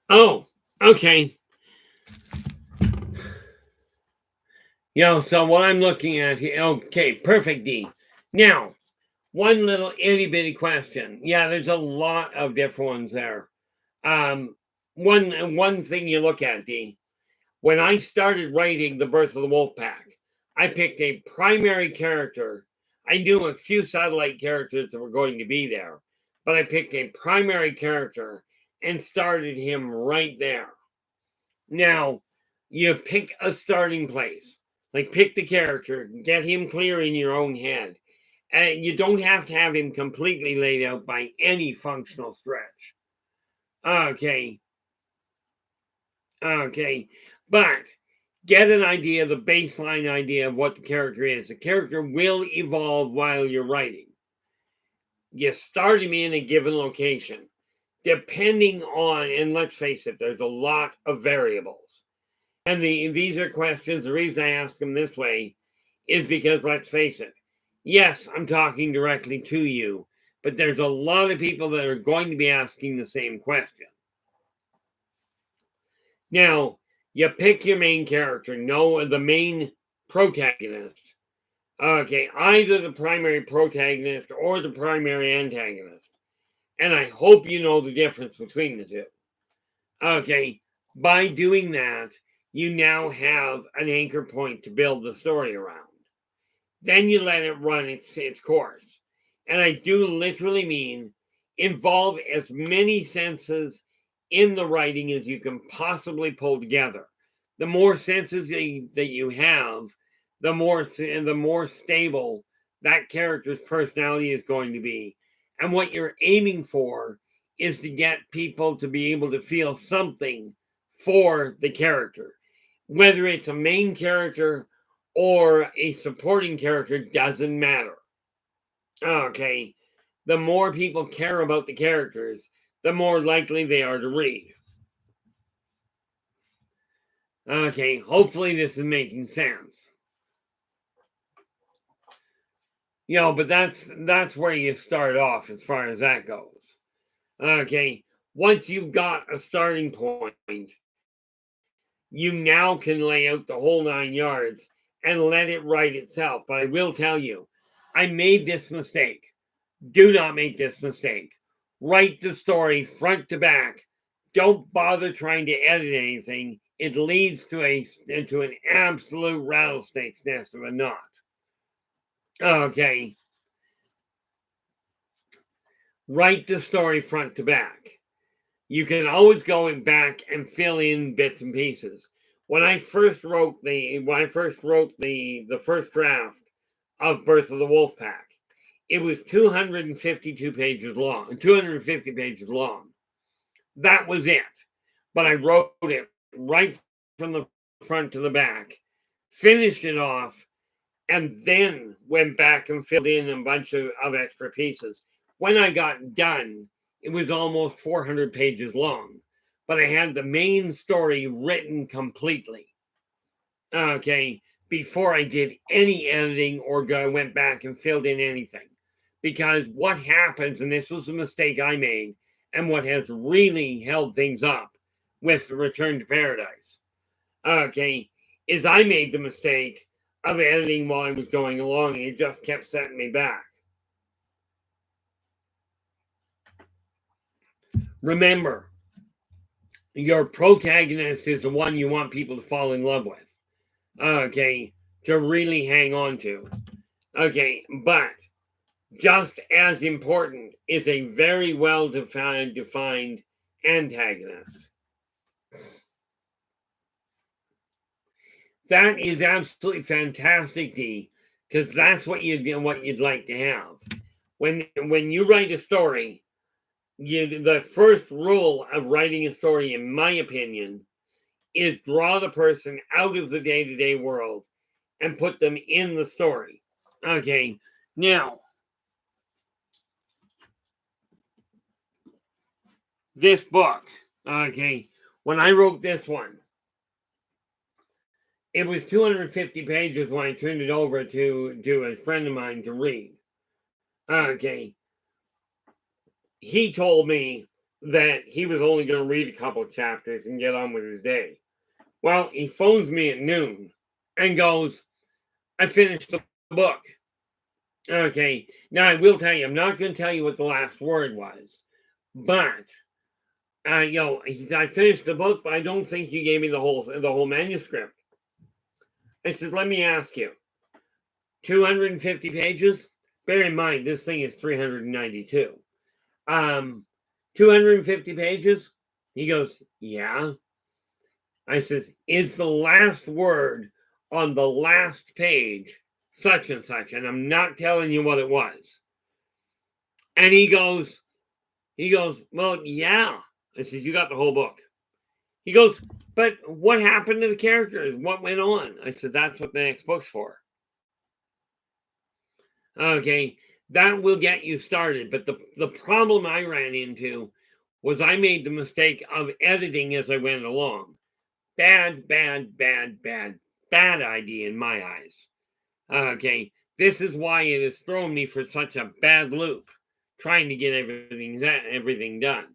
Oh, okay. So what I'm looking at here, okay, perfect, D. Now, one little itty bitty question. Yeah, there's a lot of different ones there. One thing you look at, D. When I started writing The Birth of the Wolf Pack, I picked a primary character. I knew a few satellite characters that were going to be there, but I picked a primary character and started him right there. Now, you pick a starting place. Like, pick the character, get him clear in your own head. And you don't have to have him completely laid out by any functional stretch. Okay. But get an idea, the baseline idea of what the character is. The character will evolve while you're writing. You start him in a given location. Depending on, and let's face it, there's a lot of variables. And these are questions, the reason I ask them this way is because, let's face it, yes, I'm talking directly to you, but there's a lot of people that are going to be asking the same question. Now, you pick your main character, the main protagonist. Okay, either the primary protagonist or the primary antagonist. And I hope you know the difference between the two. Okay, by doing that, you now have an anchor point to build the story around. Then you let it run its course. And I do literally mean involve as many senses in the writing as you can possibly pull together. The more senses that you have, the more stable that character's personality is going to be. And what you're aiming for is to get people to be able to feel something for the character. Whether it's a main character or a supporting character doesn't matter. Okay, the more people care about the characters, the more likely they are to read. Okay, hopefully this is making sense. But that's where you start off as far as that goes. Okay, once you've got a starting point, you now can lay out the whole 9 yards and let it write itself. But I will tell you, I made this mistake. Do not make this mistake. Write the story front to back. Don't bother trying to edit anything. It leads to an absolute rattlesnake's nest of a knot. Okay. Write the story front to back. You can always go back and fill in bits and pieces. When I first wrote the first draft of Birth of the Wolf Pack, it was 252 pages long, 250 pages long. That was it. But I wrote it right from the front to the back, finished it off, and then went back and filled in a bunch of extra pieces. When I got done, it was almost 400 pages long, but I had the main story written completely. Okay, before I did any editing or went back and filled in anything. Because what happens, and this was a mistake I made, and what has really held things up with the Return to Paradise, okay, is I made the mistake of editing while I was going along, and it just kept setting me back. Remember, your protagonist is the one you want people to fall in love with, okay, to really hang on to. Okay, but just as important is a very well defined antagonist. That is absolutely fantastic, Dee, because that's what you'd like to have. When you write a story, the first rule of writing a story, in my opinion, is draw the person out of the day-to-day world and put them in the story. Okay, now, this book, okay, when I wrote this one, it was 250 pages when I turned it over to a friend of mine to read. Okay, he told me that he was only going to read a couple of chapters and get on with his day. Well, he phones me at noon and goes, I finished the book. Okay, now I will tell you, I'm not going to tell you what the last word was, but he said, I finished the book, but I don't think you gave me the whole manuscript. I said, let me ask you, 250 pages? Bear in mind, this thing is 392. 250 pages? He goes, yeah. I says, is the last word on the last page such and such? And I'm not telling you what it was. And he goes, well, yeah. I says, you got the whole book. He goes, but what happened to the characters? What went on? I said, that's what the next book's for. Okay, that will get you started. But the problem I ran into was I made the mistake of editing as I went along. Bad idea in my eyes. Okay, this is why it has thrown me for such a bad loop, trying to get everything done.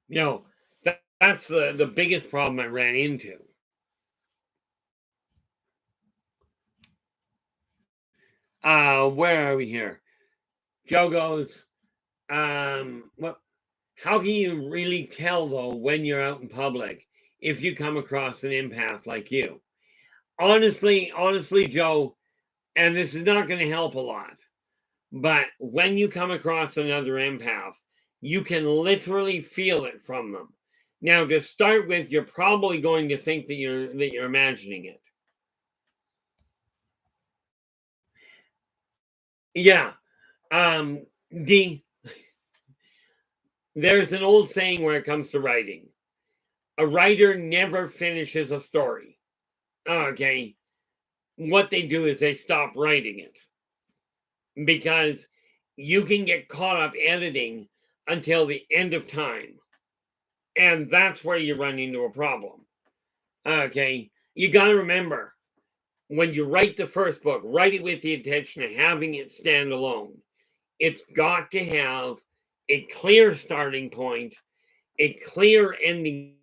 You know, that's the biggest problem I ran into. Where are we here? Joe goes, what? How can you really tell though when you're out in public if you come across an empath like you? Honestly, Joe, and this is not going to help a lot, but when you come across another empath, you can literally feel it from them. Now, to start with, you're probably going to think that you're imagining it. Yeah. There's an old saying where it comes to writing. A writer never finishes a story. Okay. What they do is they stop writing it. Because you can get caught up editing until the end of time. And that's where you run into a problem. Okay. You got to remember, when you write the first book, write it with the intention of having it stand alone. It's got to have a clear starting point, a clear ending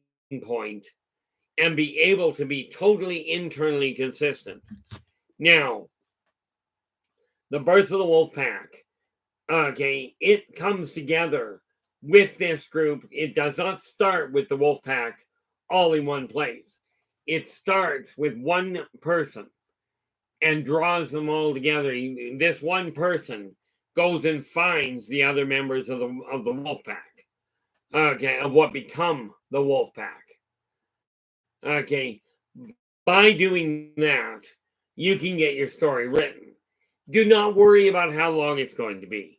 point, and be able to be totally internally consistent. Now, the birth of the wolf pack, okay, it comes together with this group. It does not start with the wolf pack all in one place. It starts with one person and draws them all together. This one person goes and finds the other members of the wolf pack. Okay, of what become the wolf pack. Okay, by doing that, you can get your story written. Do not worry about how long it's going to be.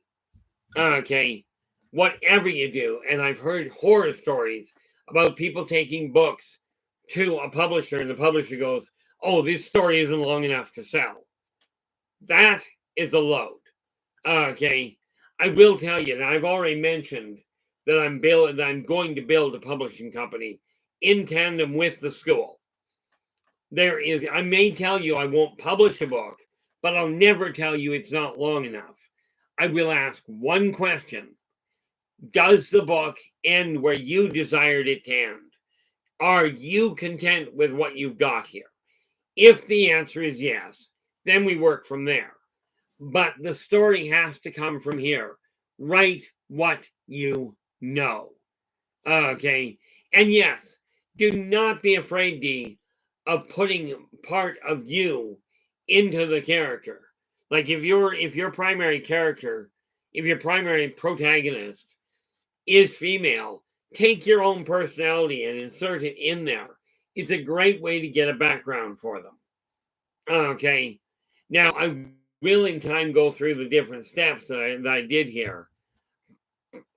Okay, whatever you do, and I've heard horror stories about people taking books to a publisher, and the publisher goes, "Oh, this story isn't long enough to sell." That is a load. Okay, I will tell you, and I've already mentioned that I'm going to build a publishing company in tandem with the school. I may tell you I won't publish a book, but I'll never tell you it's not long enough. I will ask one question. Does the book end where you desired it to end? Are you content with what you've got here? If the answer is yes, then we work from there. But the story has to come from here. Write what you know. Okay. And yes, do not be afraid, D, of putting part of you into the character. Like if your primary character, if your primary protagonist is female, take your own personality and insert it in there. It's a great way to get a background for them. Okay. Now, I will in time go through the different steps that I did here,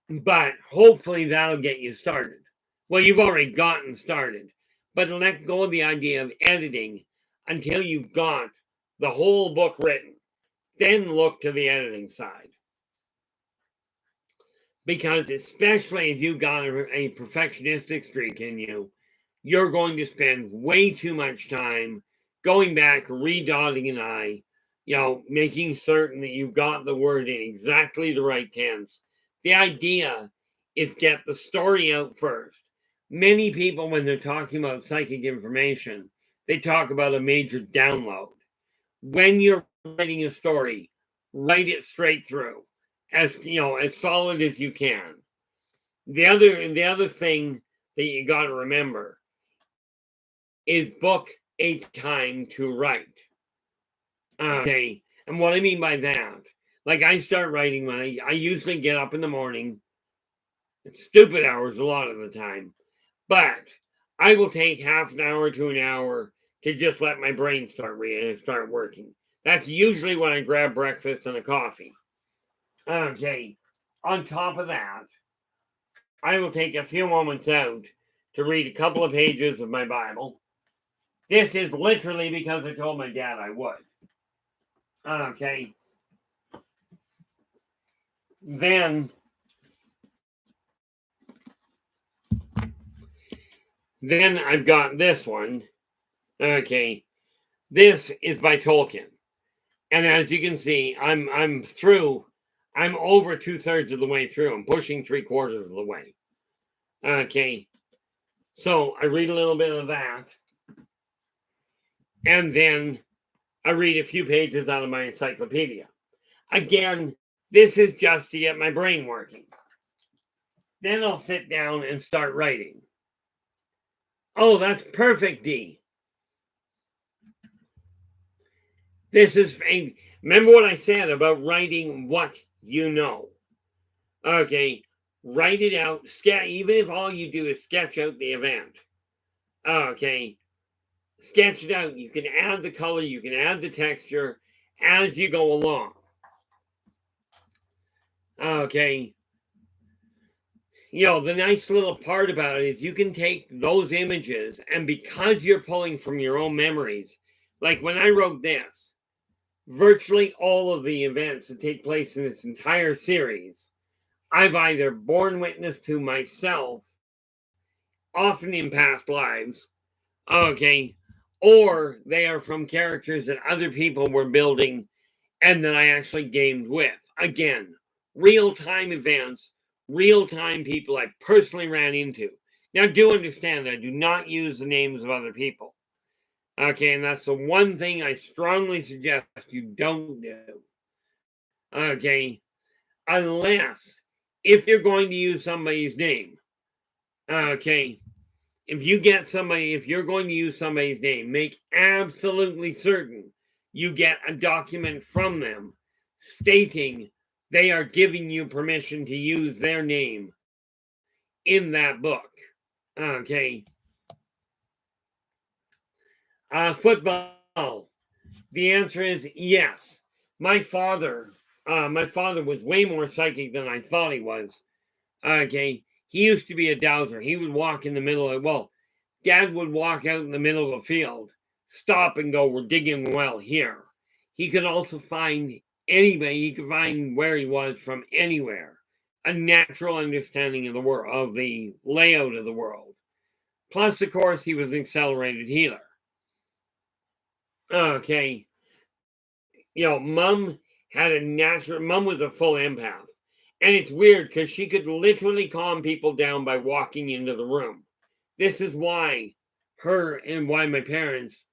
but hopefully that'll get you started. Well, you've already gotten started, but let go of the idea of editing until you've got the whole book written. Then look to the editing side. Because especially if you've got a perfectionistic streak in you, you're going to spend way too much time going back, redotting an I, making certain that you've got the word in exactly the right tense. The idea is get the story out first. Many people, when they're talking about psychic information, they talk about a major download. When you're writing a story, write it straight through, as solid as you can. The other thing that you got to remember is book a time to write. Okay. And what I mean by that, like I start writing when I usually get up in the morning. It's stupid hours a lot of the time. But I will take half an hour to an hour to just let my brain start working. That's usually when I grab breakfast and a coffee. Okay. On top of that, I will take a few moments out to read a couple of pages of my Bible. This is literally because I told my dad I would. Okay. Then I've got this one. Okay. This is by Tolkien. And as you can see, I'm through. I'm over 2/3 of the way through. I'm pushing 3/4 of the way. Okay. So I read a little bit of that. And then I read a few pages out of my encyclopedia. Again, this is just to get my brain working. Then I'll sit down and start writing. Oh, that's perfect, D. This is, remember what I said about writing what you know. Okay, write it out, even if all you do is sketch out the event. Okay, sketch it out. You can add the color, you can add the texture as you go along. Okay. The nice little part about it is you can take those images, and because you're pulling from your own memories, like when I wrote this, virtually all of the events that take place in this entire series, I've either borne witness to myself, often in past lives, okay, or they are from characters that other people were building and that I actually gamed with. Again, real-time events, real-time people I personally ran into. Now, do understand I do not use the names of other people. Okay, and that's the one thing I strongly suggest you don't do. Okay, unless if you're going to use somebody's name. Okay, if you're going to use somebody's name, make absolutely certain you get a document from them stating they are giving you permission to use their name in that book. Okay. Football. The answer is yes. My father was way more psychic than I thought he was. Okay. He used to be a dowser. He would walk in the middle of, Dad would walk out in the middle of a field, stop and go, we're digging a well here. He could also find anybody, he could find where he was from anywhere. A natural understanding of the world, of the layout of the world. Plus, of course, he was an accelerated healer. Okay. Mom was a full empath. And it's weird because she could literally calm people down by walking into the room. This is why why my parents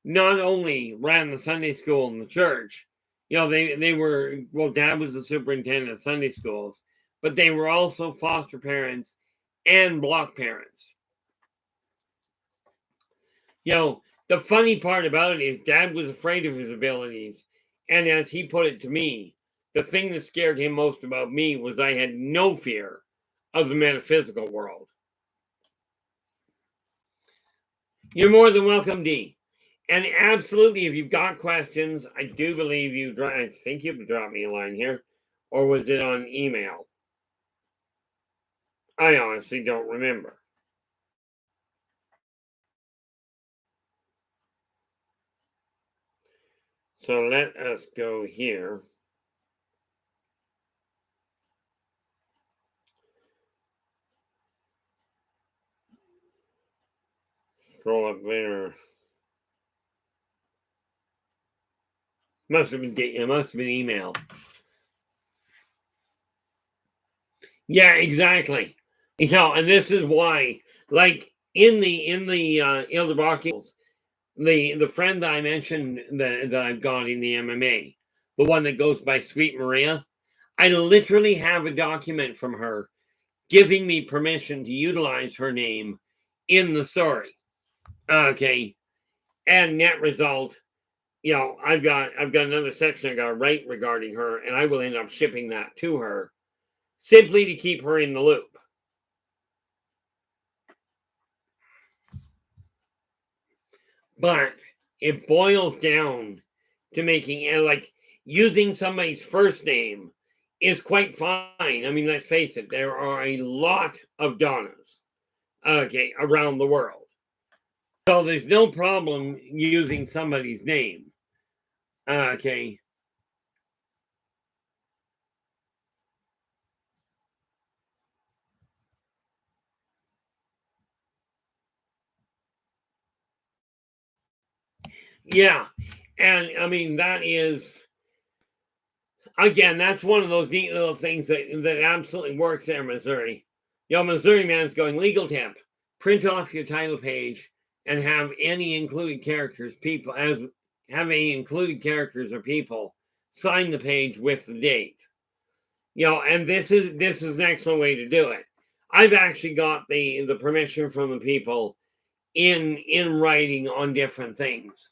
not only ran the Sunday school and the church, they were, Dad was the superintendent of Sunday schools, but they were also foster parents and block parents. The funny part about it is Dad was afraid of his abilities. And as he put it to me, the thing that scared him most about me was I had no fear of the metaphysical world. You're more than welcome, D. And absolutely, if you've got questions, I do believe I think you dropped me a line here. Or was it on email? I honestly don't remember. So let us go here. Scroll up there. It must have been email. Yeah, exactly. And this is why, like in the Yldrbac, the friend that I mentioned that I've got in the MMA, the one that goes by Sweet Maria, I literally have a document from her giving me permission to utilize her name in the story. Okay. And net result, I've got another section I got to write regarding her, and I will end up shipping that to her simply to keep her in the loop. But it boils down to making, and like using somebody's first name is quite fine. I mean, let's face it, there are a lot of Donnas, around the world. So there's no problem using somebody's name. Okay. Yeah. And I mean, that is, again, that's one of those neat little things that absolutely works there in Missouri. Missouri man's going legal tip. Print off your title page and have any included characters, or people sign the page with the date. And this is an excellent way to do it. I've actually got the permission from the people in writing on different things.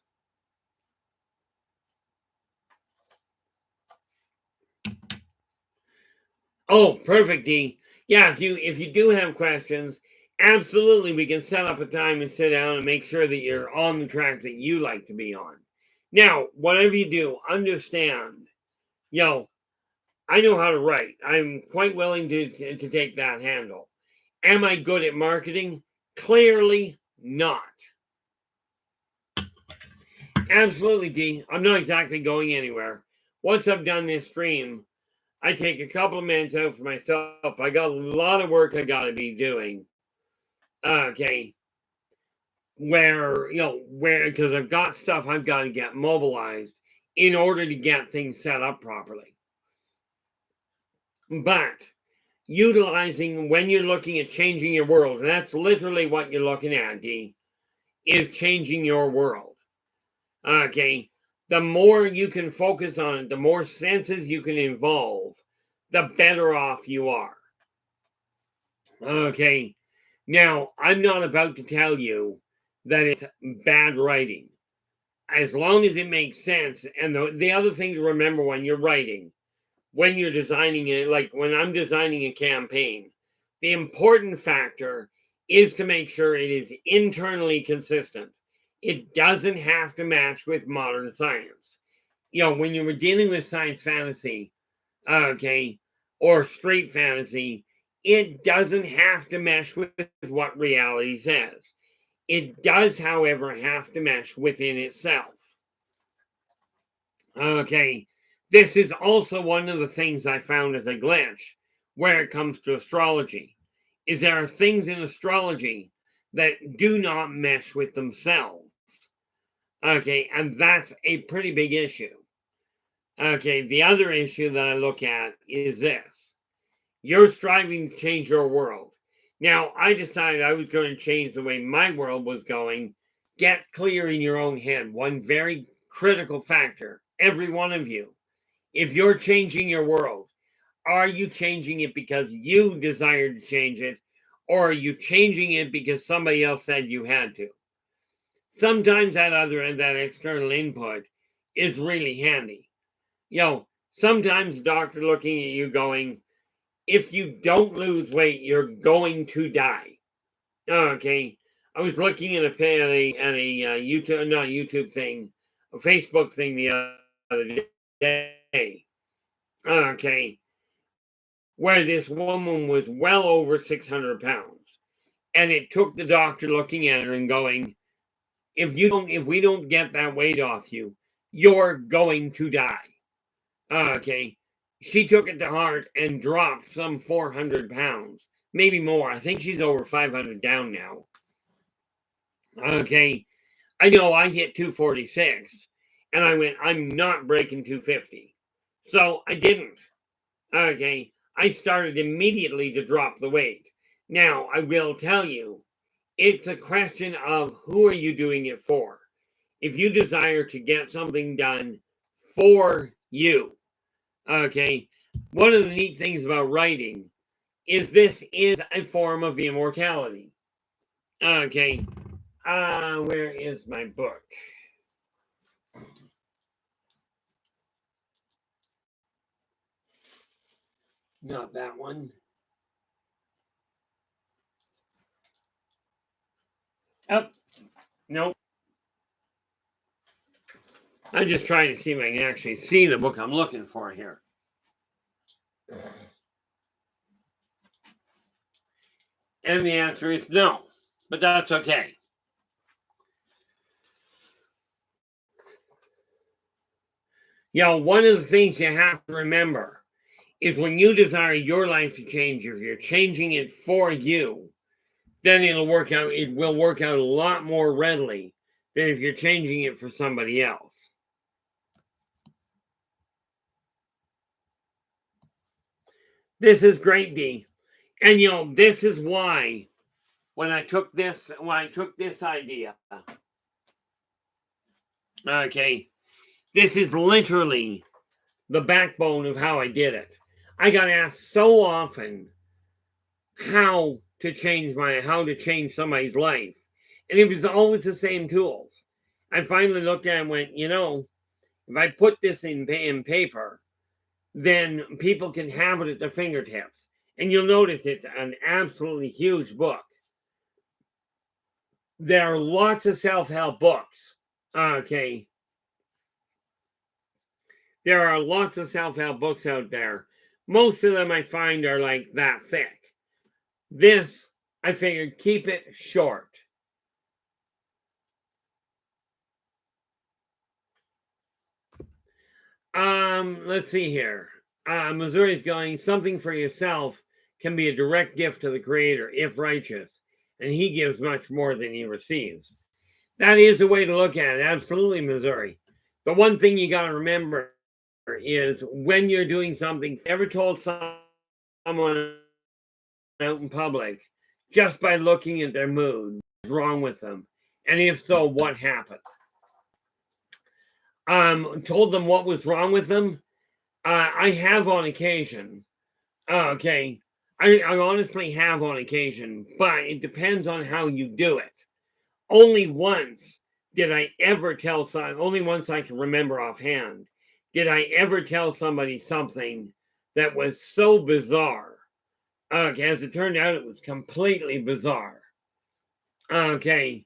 Oh, perfect, D. Yeah, if you do have questions, absolutely, we can set up a time and sit down and make sure that you're on the track that you like to be on. Now, whatever you do, understand, I know how to write. I'm quite willing to take that handle. Am I good at marketing? Clearly not. Absolutely, D. I'm not exactly going anywhere. Once I've done this stream, I take a couple of minutes out for myself. I got a lot of work I got to be doing. Okay. Where, because I've got stuff I've got to get mobilized in order to get things set up properly. But utilizing when you're looking at changing your world, and that's literally what you're looking at, D, is changing your world. Okay. The more you can focus on it, the more senses you can involve, the better off you are. Okay. Now, I'm not about to tell you that it's bad writing. As long as it makes sense. And the other thing to remember when you're writing, when you're designing it, like when I'm designing a campaign, the important factor is to make sure it is internally consistent. It doesn't have to match with modern science. When you were dealing with science fantasy, or straight fantasy, it doesn't have to mesh with what reality says. It does, however, have to mesh within itself. Okay, this is also one of the things I found as a glitch where it comes to astrology, is there are things in astrology that do not mesh with themselves. Okay, and that's a pretty big issue. Okay, the other issue that I look at is this. You're striving to change your world. Now, I decided I was going to change the way my world was going. Get clear in your own head. One very critical factor, every one of you. If you're changing your world, are you changing it because you desire to change it, or are you changing it because somebody else said you had to? Sometimes that external input is really handy. Sometimes the doctor looking at you going, if you don't lose weight, you're going to die. Okay. I was looking at a YouTube, not YouTube thing, a Facebook thing the other day. Okay. Where this woman was well over 600 pounds. And it took the doctor looking at her and going, if we don't get that weight off you, you're going to die. Okay. She took it to heart and dropped some 400 pounds, maybe more. I think she's over 500 down now. Okay. I know I hit 246 and I went, I'm not breaking 250. So I didn't. Okay. I started immediately to drop the weight. Now, I will tell you, it's a question of who are you doing it for? If you desire to get something done for you, okay, one of the neat things about writing is this is a form of immortality. Okay, Where is my book? Not that one. Oh, nope. I'm just trying to see if I can actually see the book I'm looking for here. And the answer is no, but that's okay. One of the things you have to remember is when you desire your life to change, if you're changing it for you, then it will work out a lot more readily than if you're changing it for somebody else. This is great, D. And this is why when I took this idea, okay, this is literally the backbone of how I did it. I got asked so often how to change somebody's life. And it was always the same tools. I finally looked at it and went, if I put this in paper, then people can have it at their fingertips. And you'll notice it's an absolutely huge book. There are lots of self-help books. Okay. There are lots of self-help books out there. Most of them I find are like that thick. This, I figured, keep it short. Let's see here. Missouri's going, something for yourself can be a direct gift to the Creator, if righteous, and He gives much more than He receives. That is a way to look at it. Absolutely, Missouri. The one thing you got to remember is when you're doing something, ever told someone out in public, just by looking at their mood, what's wrong with them? And if so, what happened? Told them what was wrong with them? I have on occasion. Okay. I honestly have on occasion, but it depends on how you do it. Only once did I ever tell someone, only once I can remember offhand, did I ever tell somebody something that was so bizarre. Okay, as it turned out, it was completely bizarre. Okay.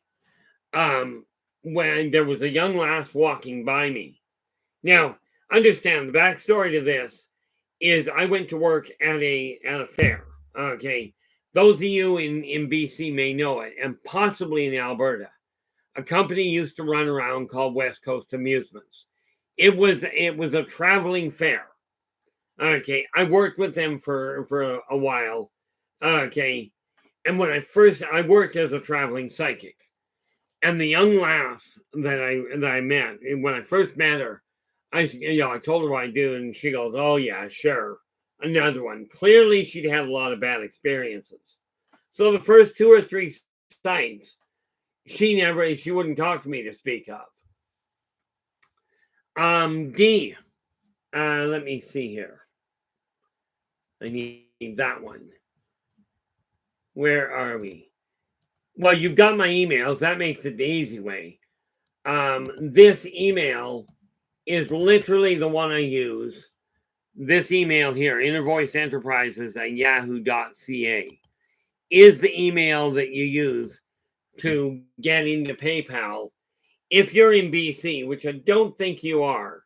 When there was a young lass walking by me. Now, understand the backstory to this is I went to work at a fair. Okay. Those of you in BC may know it, and possibly in Alberta. A company used to run around called West Coast Amusements. It was a traveling fair. Okay. I worked with them for a while. Okay. And when I worked as a traveling psychic. And the young lass that I met, when I first met her, I told her what I do, and she goes, "Oh yeah, sure." Another one. Clearly, she'd had a lot of bad experiences. So the first 2 or 3 sites, she wouldn't talk to me to speak of. D. Let me see here. I need that one. Where are we? Well, you've got my emails. That makes it the easy way. This email is literally the one I use. This email here, innervoiceenterprises@yahoo.ca, is the email that you use to get into PayPal. If you're in BC, which I don't think you are,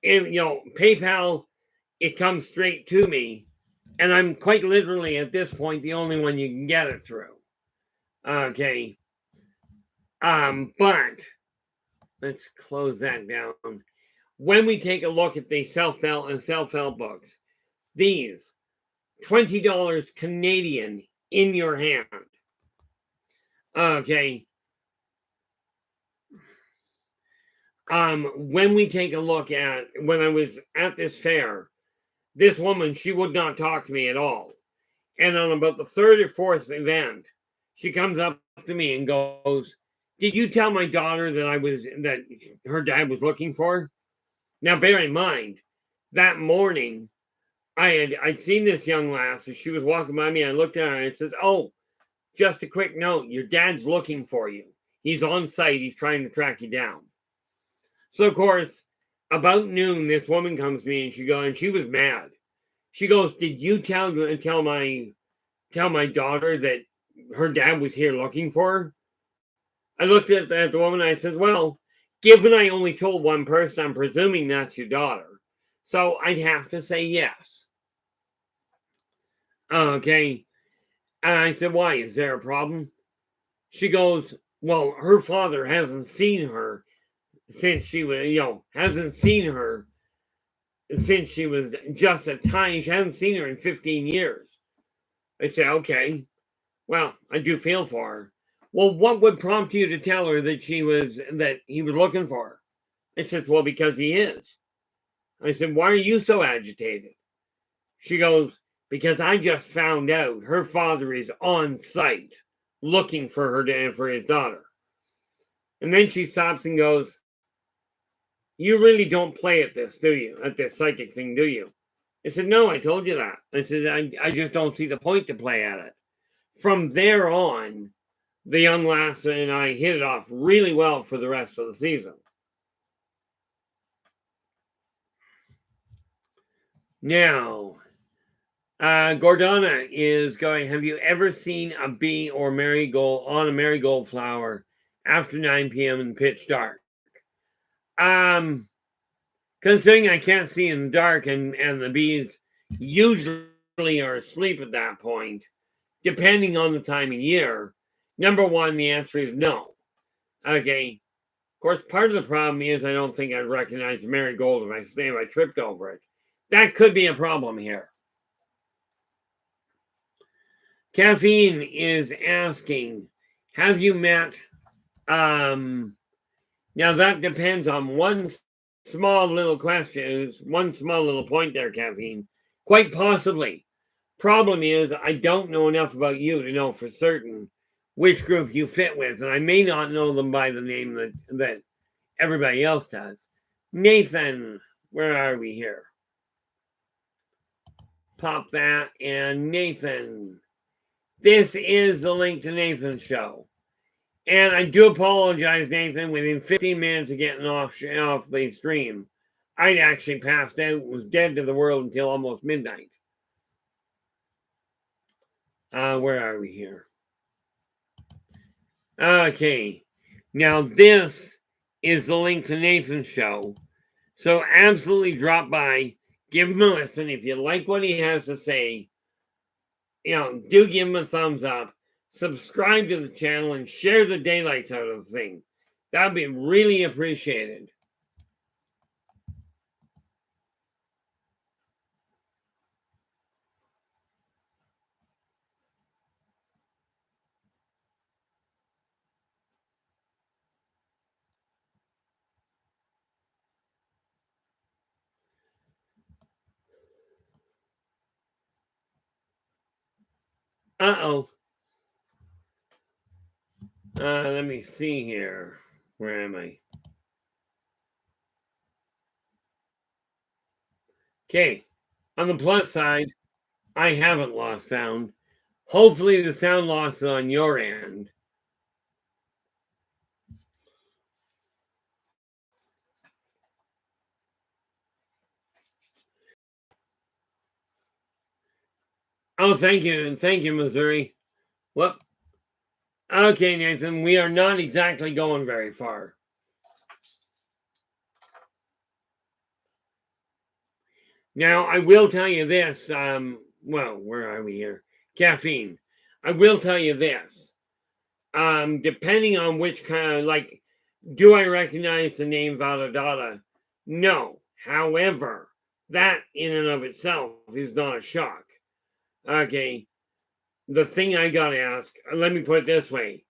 PayPal, it comes straight to me, and I'm quite literally at this point the only one you can get it through. Okay. But let's close that down. When we take a look at the self-help books, these $20 Canadian in your hand. Okay. When we take a look at when I was at this fair, this woman, she would not talk to me at all. And on about the 3rd or 4th event, she comes up to me and goes, "Did you tell my daughter that her dad was looking for her?" Now, bear in mind, that morning, I'd seen this young lass as she was walking by me. I looked at her and I says, "Oh, just a quick note, your dad's looking for you. He's on site. He's trying to track you down. So, of course, about noon, this woman comes to me and she was mad. She goes, did you tell my daughter that her dad was here looking for her? I looked at the woman and I said, well, given I only told one person, I'm presuming that's your daughter. So I'd have to say yes. Okay. And I said, why? Is there a problem? She goes, well, her father hasn't seen her since she was, hasn't seen her since she was just a tiny, she hasn't seen her in 15 years. I said, okay, well, I do feel for her. Well, what would prompt you to tell her that he was looking for her? I said, well, because he is. I said, why are you so agitated? She goes, because I just found out her father is on site looking for her for his daughter. And then she stops and goes, you really don't play at this, do you? At this psychic thing, do you? I said, no, I told you that. I said, I just don't see the point to play at it. From there on, the young lass and I hit it off really well for the rest of the season. Now, Gordana is going, have you ever seen a bee or marigold on a marigold flower after 9 p.m. in pitch dark? Considering I can't see in the dark and the bees usually are asleep at that point, depending on the time of year, number one, the answer is no. Okay. Of course, part of the problem is I don't think I'd recognize the marigold if I tripped over it. That could be a problem here. Caffeine is asking, have you met, now that depends on one small little question, one small little point there, Caffeine. Quite possibly. Problem is, I don't know enough about you to know for certain which group you fit with, and I may not know them by the name that everybody else does. Nathan, where are we here? Pop that, and Nathan. This is the link to Nathan's show. And I do apologize, Nathan. Within 15 minutes of getting off the stream, I'd actually passed out, was dead to the world until almost midnight. Where are we here? Okay. Now, this is the link to Nathan's show. So absolutely drop by, give him a listen. If you like what he has to say, do give him a thumbs up, subscribe to the channel, and share the daylights out of the thing. That would be really appreciated. Uh-oh. Let me see here. Where am I? Okay. On the plus side, I haven't lost sound. Hopefully the sound loss is on your end. Oh, thank you. And thank you, Missouri. Whoop. Okay, Nathan, we are not exactly going very far. Now, I will tell you this. Well, where are we here? Caffeine. I will tell you this. Depending on which kind of, do I recognize the name Validata? No. However, that in and of itself is not a shock. Okay. The thing I got to ask, let me put it this way.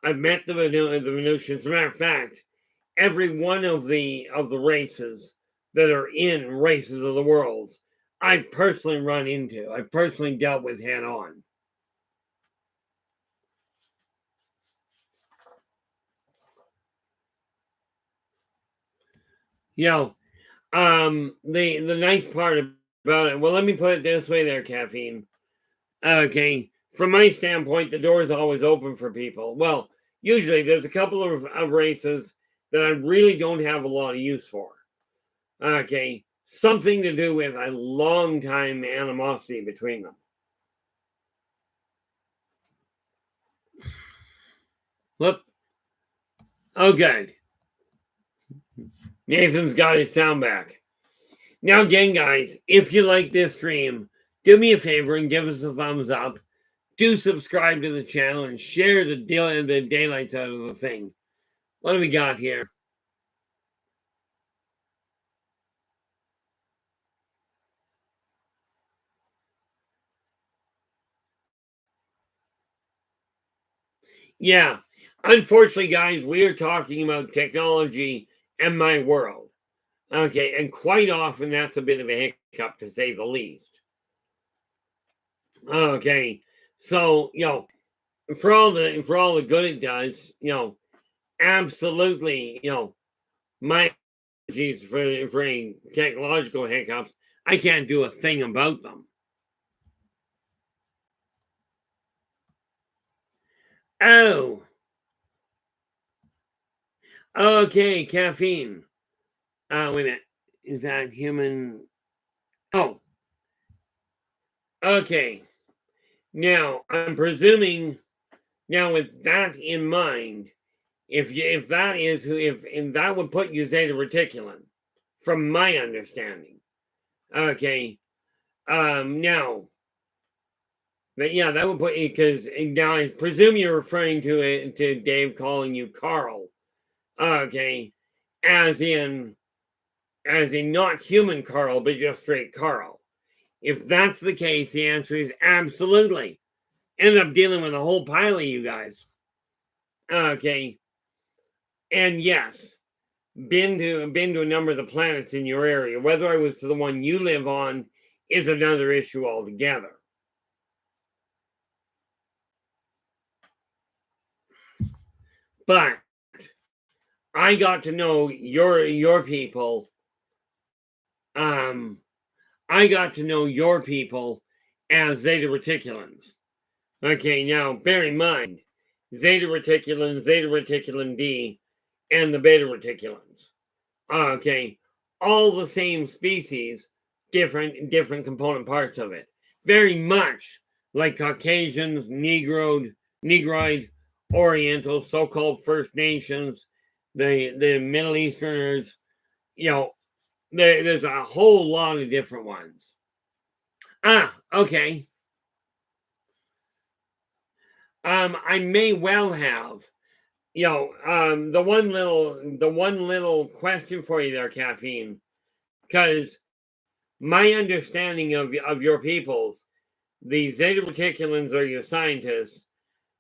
I've met the Venusians. As a matter of fact, every one of the races that are in Races of the Worlds, I personally run into. I personally dealt with head on. The nice part about it, well, let me put it this way there, Caffeine. Okay, from my standpoint, the door is always open for people. Well, usually there's a couple of races that I really don't have a lot of use for. Okay, something to do with a long time animosity between them. Whoop. Oh, good. Nathan's got his sound back. Now, again, guys, if you like this stream, do me a favor and give us a thumbs up. Do subscribe to the channel and share the daylights out of the thing. What do we got here? Yeah, unfortunately, guys, we are talking about technology and my world. Okay, and quite often that's a bit of a hiccup, to say the least. Okay, so for all the good it does, absolutely, my apologies for any technological hiccups. I can't do a thing about them. Oh, okay, caffeine. Wait a minute. Is that human? Oh, okay. Now I'm presuming. Now with that in mind, if that would put you zeta reticulum, from my understanding. Okay. Now. But yeah, that would put you, because now I presume you're referring to Dave calling you Carl. Okay. As in not human Carl, but just straight Carl. If that's the case, the answer is absolutely. Ended up dealing with a whole pile of you guys. Okay. And yes, been to a number of the planets in your area. Whether I was to the one you live on is another issue altogether. But I got to know your people. I got to know your people as Zeta Reticulans. Okay, now bear in mind, Zeta Reticulum D, and the Beta Reticulans. Okay, all the same species, different component parts of it. Very much like Caucasians, Negroid, Oriental, so-called First Nations, the Middle Easterners. There's a whole lot of different ones. Okay. I may well have. The one little question for you there, caffeine, because my understanding of your peoples, the Zeta Reticulans are your scientists,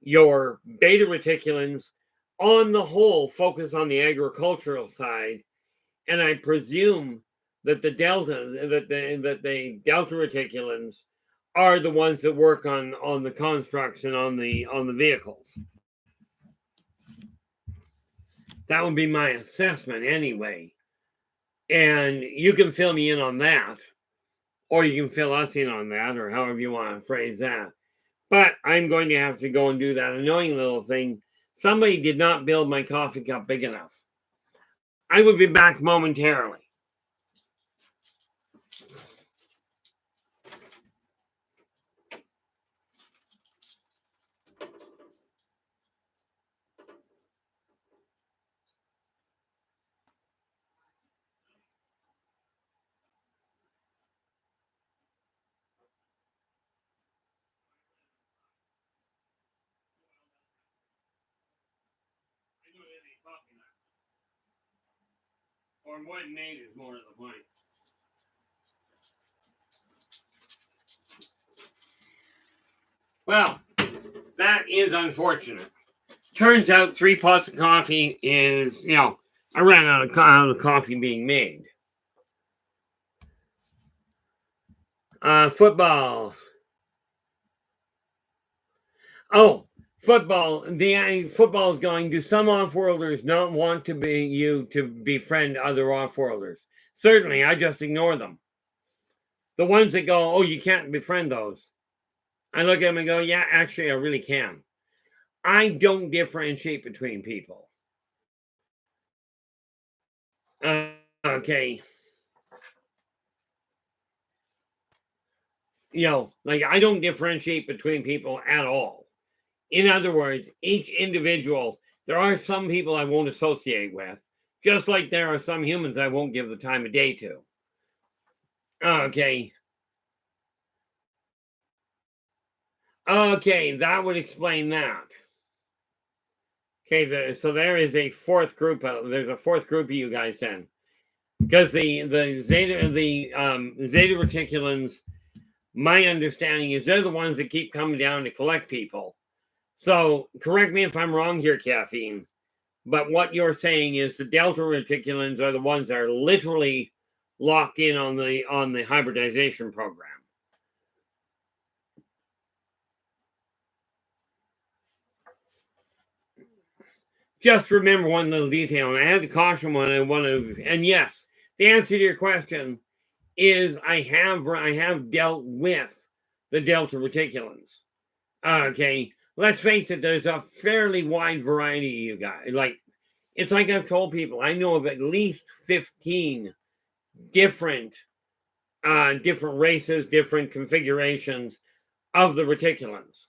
your Beta Reticulans, on the whole, focus on the agricultural side, and I presume that the Delta Reticulans are the ones that work on the constructs and on the vehicles. That would be my assessment anyway. And you can fill me in on that, or you can fill us in on that, or however you want to phrase that. But I'm going to have to go and do that annoying little thing. Somebody did not build my coffee cup big enough. I will be back momentarily. Or what made is more to the point. Well, that is unfortunate. Turns out 3 pots of coffee is, I ran out of coffee being made. Football. Oh, football. The football is going. Do some off-worlders not want to befriend other off-worlders? Certainly, I just ignore them. The ones that go, oh, you can't befriend those. I look at them and go, yeah, actually, I really can. I don't differentiate between people. Okay. Like I don't differentiate between people at all. In other words, each individual, there are some people I won't associate with, just like there are some humans I won't give the time of day to. Okay. Okay, that would explain that. Okay, so there is a fourth group. There's a fourth group of you guys then, because the zeta reticulans. My understanding is they're the ones that keep coming down to collect people. So correct me if I'm wrong here, Caffeine. But what you're saying is the delta reticulans are the ones that are literally locked in on the hybridization program. Just remember one little detail, and I had to caution and yes, the answer to your question is I have dealt with the delta reticulans. Okay, let's face it, there's a fairly wide variety of you guys. It's like I've told people, I know of at least 15 different races, different configurations of the reticulans.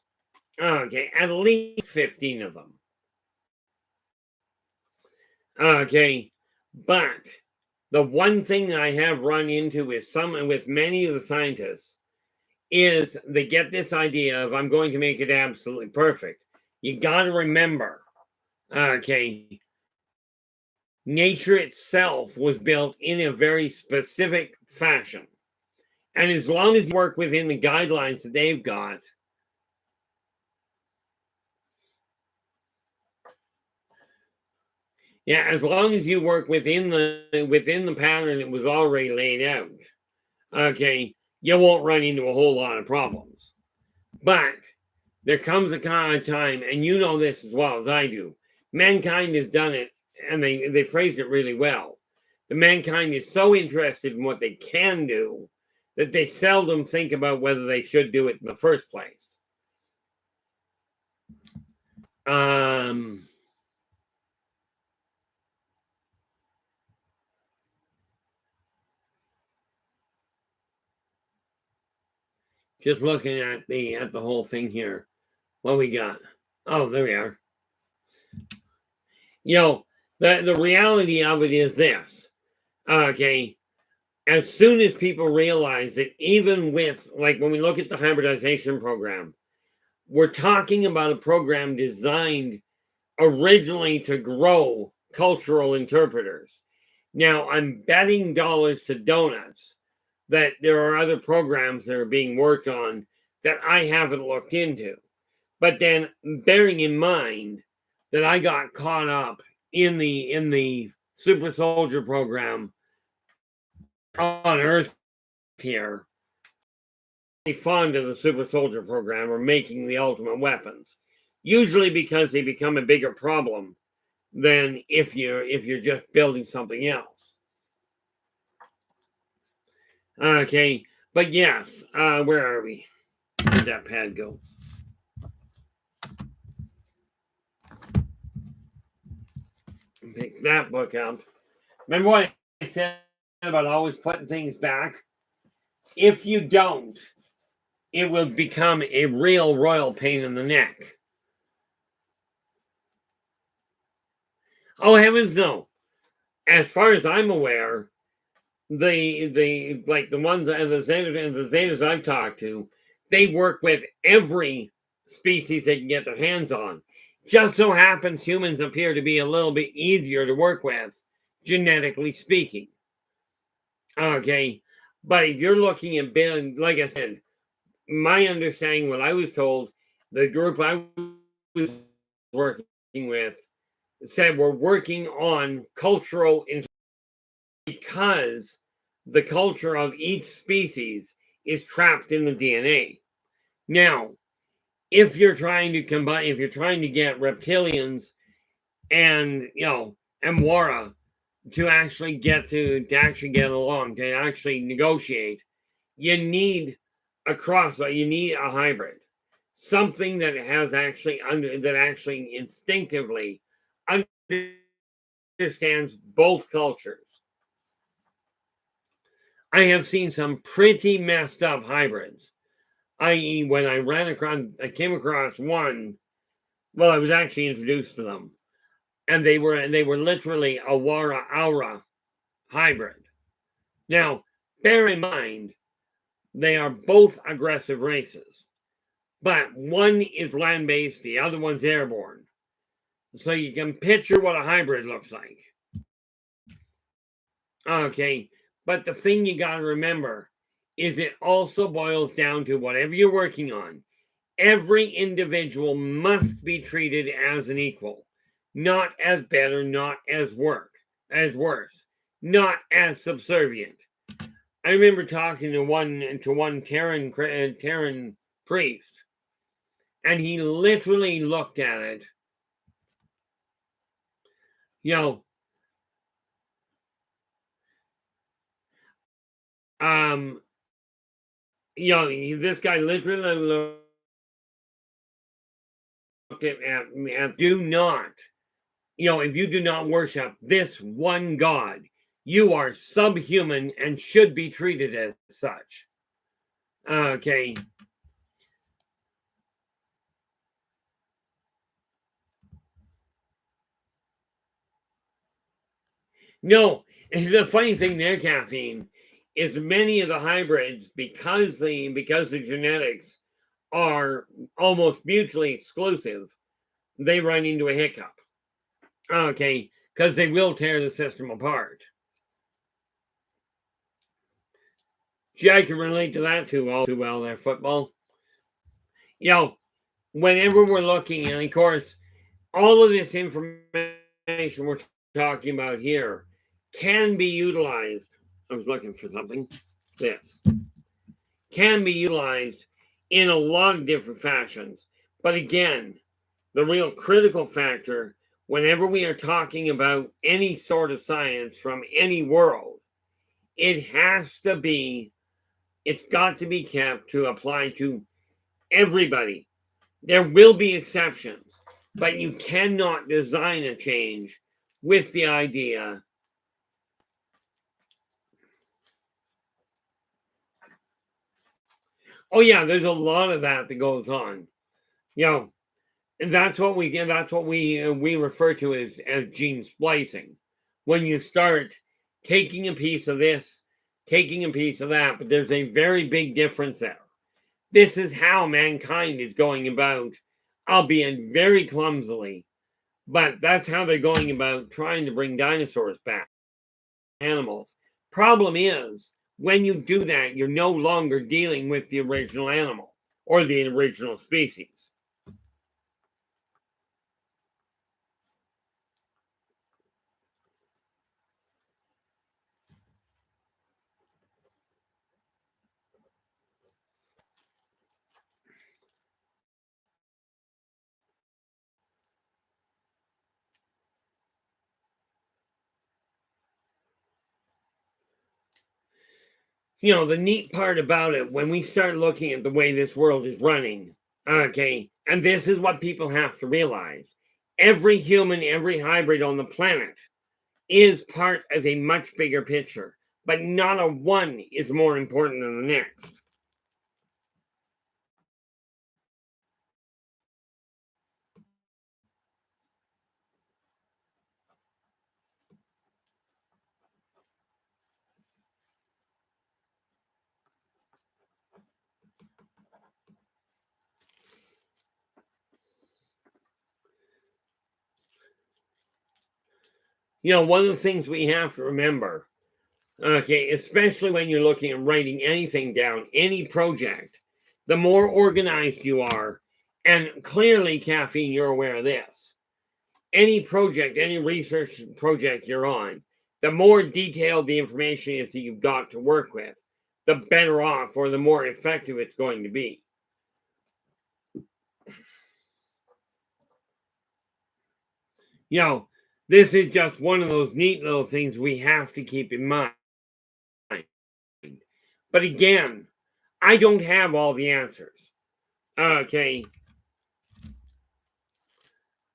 Okay, at least 15 of them. Okay, but the one thing that I have run into with many of the scientists is they get this idea of I'm going to make it absolutely perfect. You got to remember, okay, nature itself was built in a very specific fashion. And as long as you work within the guidelines that they've got, yeah, as long as you work within the pattern that was already laid out, okay, you won't run into a whole lot of problems. But there comes a kind of time, and you know this as well as I do, mankind has done it, and they phrased it really well. The mankind is so interested in what they can do that they seldom think about whether they should do it in the first place. Just looking at the whole thing here. What we got? Oh, there we are. The reality of it is this. Okay. As soon as people realize that even with, like when we look at the hybridization program, we're talking about a program designed originally to grow cultural interpreters. Now, I'm betting dollars to donuts that there are other programs that are being worked on that I haven't looked into. But then bearing in mind that I got caught up in the super soldier program on Earth here, fond of the super soldier program or making the ultimate weapons, usually because they become a bigger problem than if you're just building something else. Okay, but yes, where are we? Where'd that pad go? Pick that book up. Remember what I said about always putting things back? If you don't, it will become a real royal pain in the neck. Oh heavens no! As far as I'm aware, the ones and the Zetas I've talked to, they work with every species they can get their hands on. Just so happens humans appear to be a little bit easier to work with, genetically speaking. Okay, but if you're looking at building, like I said, my understanding, what I was told, the group I was working with said we're working on cultural because the culture of each species is trapped in the DNA. Now, if you're trying to get reptilians and Amwara to actually get along, to actually negotiate, you need a hybrid. something that has actually instinctively understands both cultures. I have seen some pretty messed up hybrids, i.e., when I came across one. Well, I was actually introduced to them, and they were literally a Wara Aura hybrid. Now, bear in mind, they are both aggressive races, but one is land-based, the other one's airborne. So you can picture what a hybrid looks like. Okay, but the thing you got to remember is it also boils down to whatever you're working on. Every individual must be treated as an equal, not as better, not as worse, not as subservient. I remember talking to one Terran priest, and he literally looked at it. You know, this guy literally looked at me and do not, if you do not worship this one God, you are subhuman and should be treated as such. Okay. No, the funny thing there, Caffeine, is many of the hybrids, because the genetics are almost mutually exclusive, they run into a hiccup. Okay, because they will tear the system apart. Gee, I can relate to that too well there, football. Whenever we're looking, and of course, all of this information we're talking about here can be utilized. I was looking for something. This can be utilized in a lot of different fashions. But again, the real critical factor, whenever we are talking about any sort of science from any world, it's got to be kept to apply to everybody. There will be exceptions, but you cannot design a change with the idea. Oh yeah, there's a lot of that goes on. And that's what we refer to as gene splicing. When you start taking a piece of this, taking a piece of that, but there's a very big difference there. This is how mankind is going about, albeit very clumsily, but that's how they're going about trying to bring dinosaurs back, animals. Problem is, when you do that, you're no longer dealing with the original animal or the original species. The neat part about it, when we start looking at the way this world is running, okay, and this is what people have to realize, every human, every hybrid on the planet is part of a much bigger picture, but not a one is more important than the next. One of the things we have to remember, okay, especially when you're looking at writing anything down, any project, the more organized you are, and clearly, Caffeine, you're aware of this. Any project, any research project you're on, the more detailed the information is that you've got to work with, the better off or the more effective it's going to be. This is just one of those neat little things we have to keep in mind. But again, I don't have all the answers. Okay.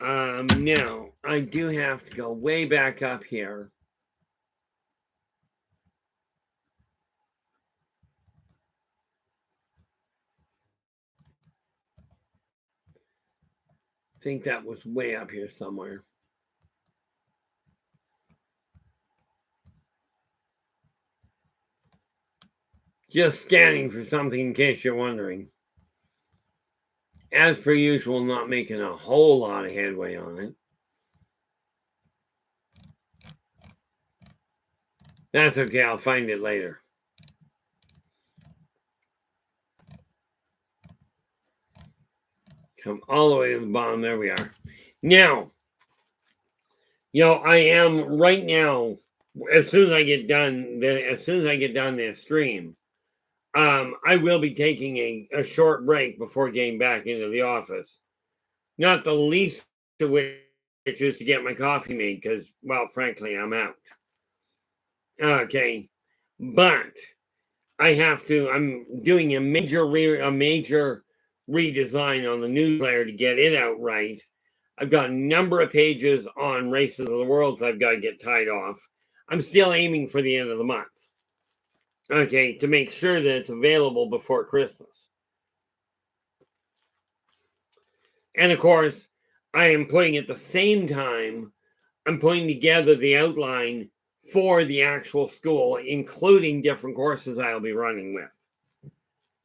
Now, I do have to go way back up here. I think that was way up here somewhere. Just scanning for something in case you're wondering. As per usual, not making a whole lot of headway on it. That's okay, I'll find it later. Come all the way to the bottom, there we are. Now, I am right now, as soon as I get done this stream, I will be taking a short break before getting back into the office. Not the least of which is to get my coffee made, because, well, frankly, I'm out. Okay, but I'm doing a major redesign on the newsletter to get it out right. I've got a number of pages on races of the worlds I've got to get tied off. I'm still aiming for the end of the month. Okay, to make sure that it's available before Christmas. And of course, I am putting at the same time, I'm putting together the outline for the actual school, including different courses I'll be running with.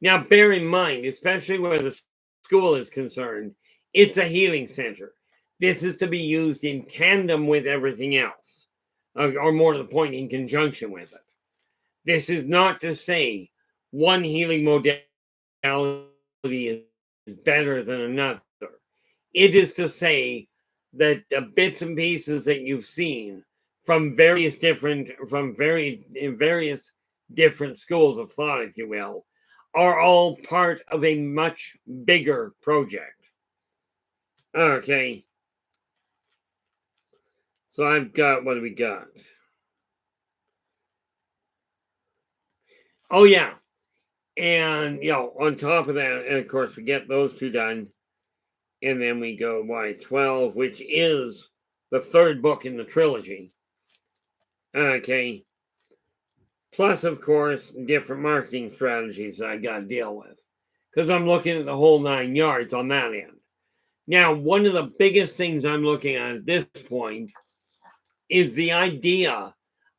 Now, bear in mind, especially where the school is concerned, it's a healing center. This is to be used in tandem with everything else, or more to the point, in conjunction with it. This is not to say one healing modality is better than another. It is to say that the bits and pieces that you've seen from various different schools of thought, if you will, are all part of a much bigger project. Okay. So I've got, what do we got? Oh, yeah. And, on top of that, and of course, we get those two done. And then we go Y12, which is the third book in the trilogy. Okay. Plus, of course, different marketing strategies I got to deal with. Because I'm looking at the whole 9 yards on that end. Now, one of the biggest things I'm looking at this point is the idea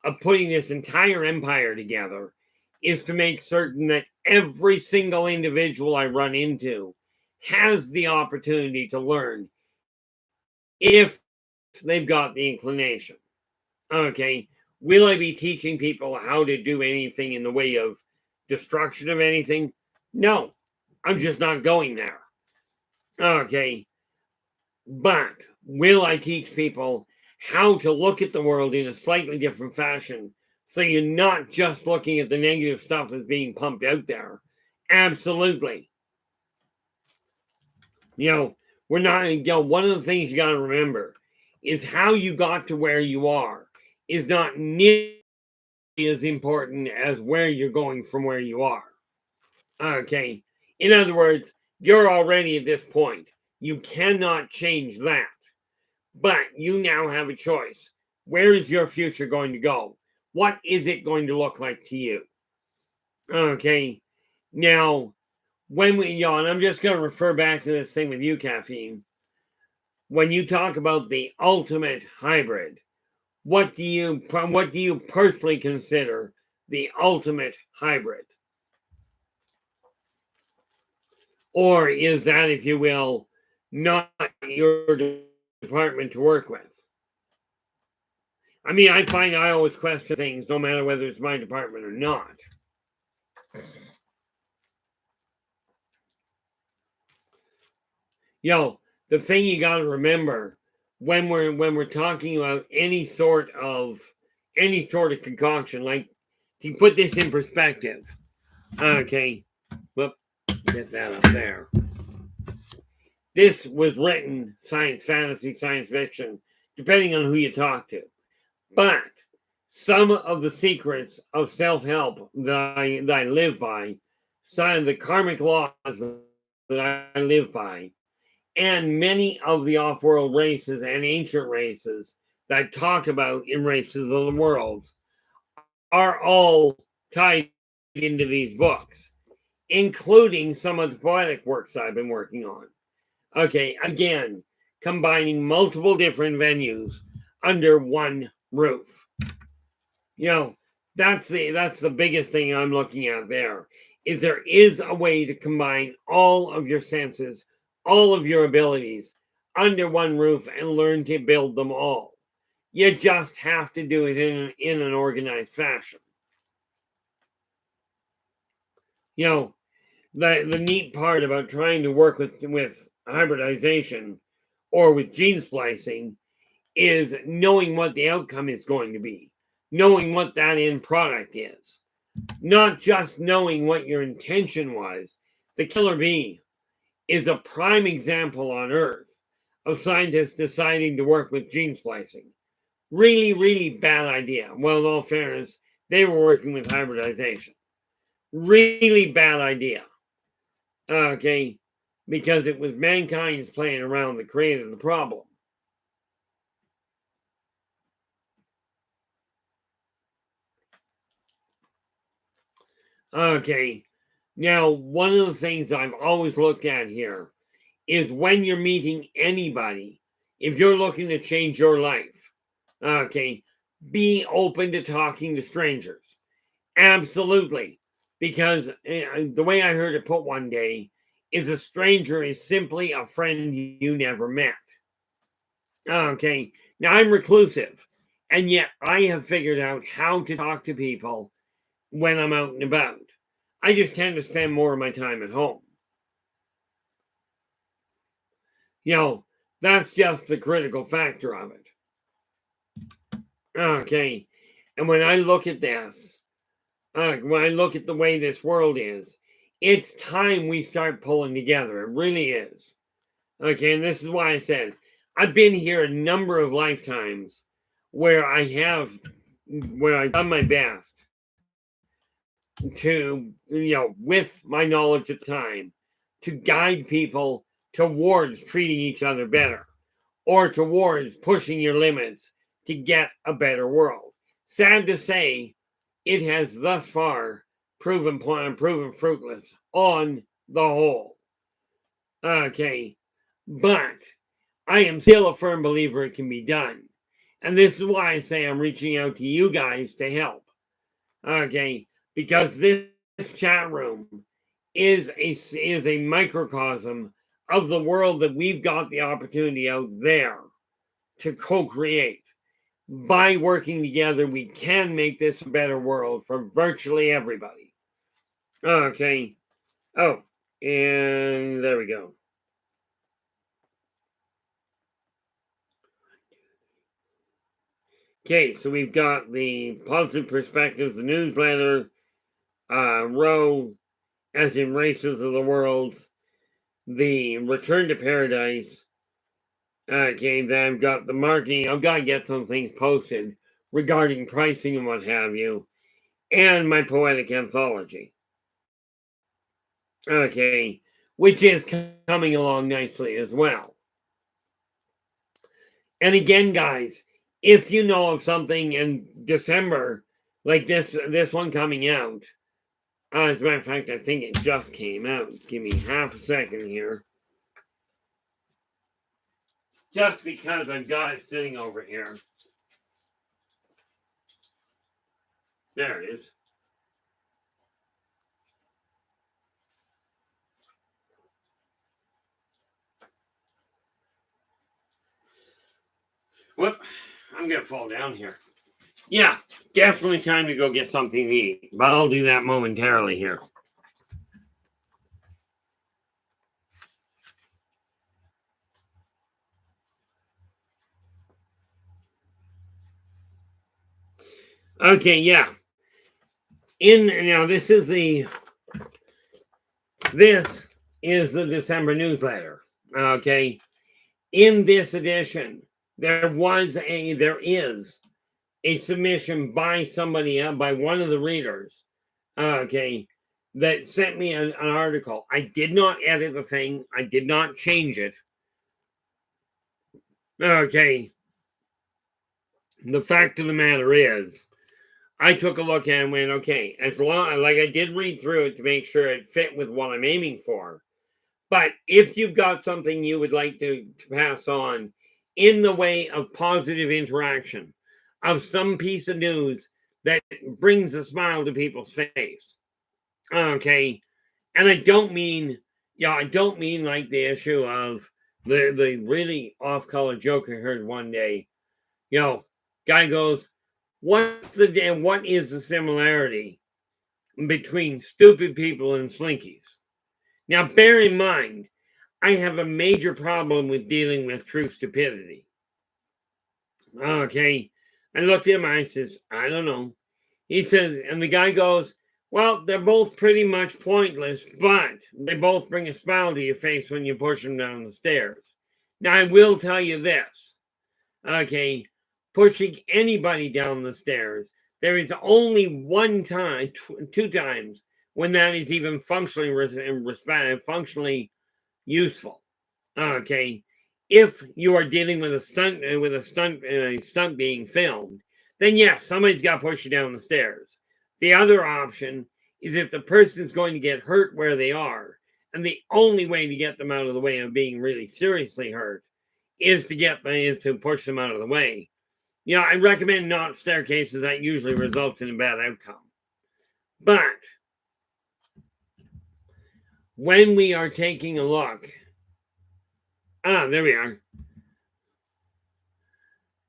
of putting this entire empire together is to make certain that every single individual I run into has the opportunity to learn if they've got the inclination. Okay, will I be teaching people how to do anything in the way of destruction of anything? No, I'm just not going there. Okay, but will I teach people how to look at the world in a slightly different fashion so you're not just looking at the negative stuff that's being pumped out there? Absolutely. We're not, one of the things you got to remember is how you got to where you are is not nearly as important as where you're going from where you are. Okay. In other words, you're already at this point. You cannot change that. But you now have a choice. Where is your future going to go? What is it going to look like to you? Okay. Now, and I'm just going to refer back to this thing with you, Caffeine. When you talk about the ultimate hybrid, what do you personally consider the ultimate hybrid? Or is that, if you will, not your department to work with? I mean, I find I always question things no matter whether it's my department or not. The thing you got to remember when we're talking about any sort of concoction, like, to put this in perspective. Okay, well, get that up there. This was written science fantasy, science fiction, depending on who you talk to. But some of the secrets of self-help that I live by, some of the karmic laws that that I live by, and many of the off-world races and ancient races that talk about in Races of the Worlds are all tied into these books, including some of the poetic works I've been working on. Okay, again, combining multiple different venues under one roof. That's the biggest thing I'm looking at there. Is there is a way to combine all of your senses, all of your abilities under one roof and learn to build them all. You just have to do it in an organized fashion. The neat part about trying to work with hybridization or with gene splicing is knowing what the outcome is going to be, knowing what that end product is, not just knowing what your intention was. The killer bee is a prime example on Earth of scientists deciding to work with gene splicing. Really, really bad idea. Well, in all fairness, they were working with hybridization. Really bad idea. Okay, because it was mankind's playing around that created the problem. Okay, now one of the things I've always looked at here is when you're meeting anybody, if you're looking to change your life, okay, be open to talking to strangers. Absolutely. Because the way I heard it put one day is a stranger is simply a friend you never met. Okay, now I'm reclusive, and yet I have figured out how to talk to people when I'm out and about. I just tend to spend more of my time at home. That's just the critical factor of it. Okay, and when I look at this, when I look at the way this world is, it's time we start pulling together. It really is. Okay, and this is why I said I've been here a number of lifetimes where I've done my best to, with my knowledge at the time, to guide people towards treating each other better or towards pushing your limits to get a better world. Sad to say, it has thus far proven fruitless on the whole. Okay, but I am still a firm believer it can be done. And this is why I say I'm reaching out to you guys to help. Okay, because this chat room is a microcosm of the world that we've got the opportunity out there to co-create. By working together, we can make this a better world for virtually everybody. Okay. Oh, and there we go. Okay, so we've got the Positive Perspectives, the newsletter, row, as in Races of the Worlds, the Return to Paradise. Okay, then I've got the marketing. I've got to get some things posted regarding pricing and what have you, and my poetic anthology. Okay, which is coming along nicely as well. And again, guys, if you know of something in December, like this one coming out, as a matter of fact, I think it just came out. Give me half a second here. Just because I've got it sitting over here. There it is. Whoop, I'm going to fall down here. Yeah, definitely time to go get something to eat, but I'll do that momentarily here. Okay, yeah. This is the December newsletter. Okay. In this edition, there is a submission by somebody, by one of the readers. Okay. that sent me an article. I did not edit the thing. I did not change it. Okay. The fact of the matter is, I took a look at it and went, okay, as long like I did read through it to make sure it fit with what I'm aiming for. But if you've got something you would like to pass on in the way of positive interaction, of some piece of news that brings a smile to people's face, okay, and I don't mean, I don't mean like the issue of the really off-color joke I heard one day. Guy goes, what is the similarity between stupid people and slinkies? Now, bear in mind, I have a major problem with dealing with true stupidity. Okay. I looked at him, I says, I don't know. He says, and the guy goes, well, they're both pretty much pointless, but they both bring a smile to your face when you push them down the stairs. Now, I will tell you this. Okay. Pushing anybody down the stairs, there is only one time, two times, when that is even functionally useful. Okay, if you are dealing with a stunt being filmed, then yes, somebody's got to push you down the stairs. The other option is if the person's going to get hurt where they are, and the only way to get them out of the way of being really seriously hurt is to push them out of the way. I recommend not staircases. That usually results in a bad outcome. But when we are taking a look, there we are.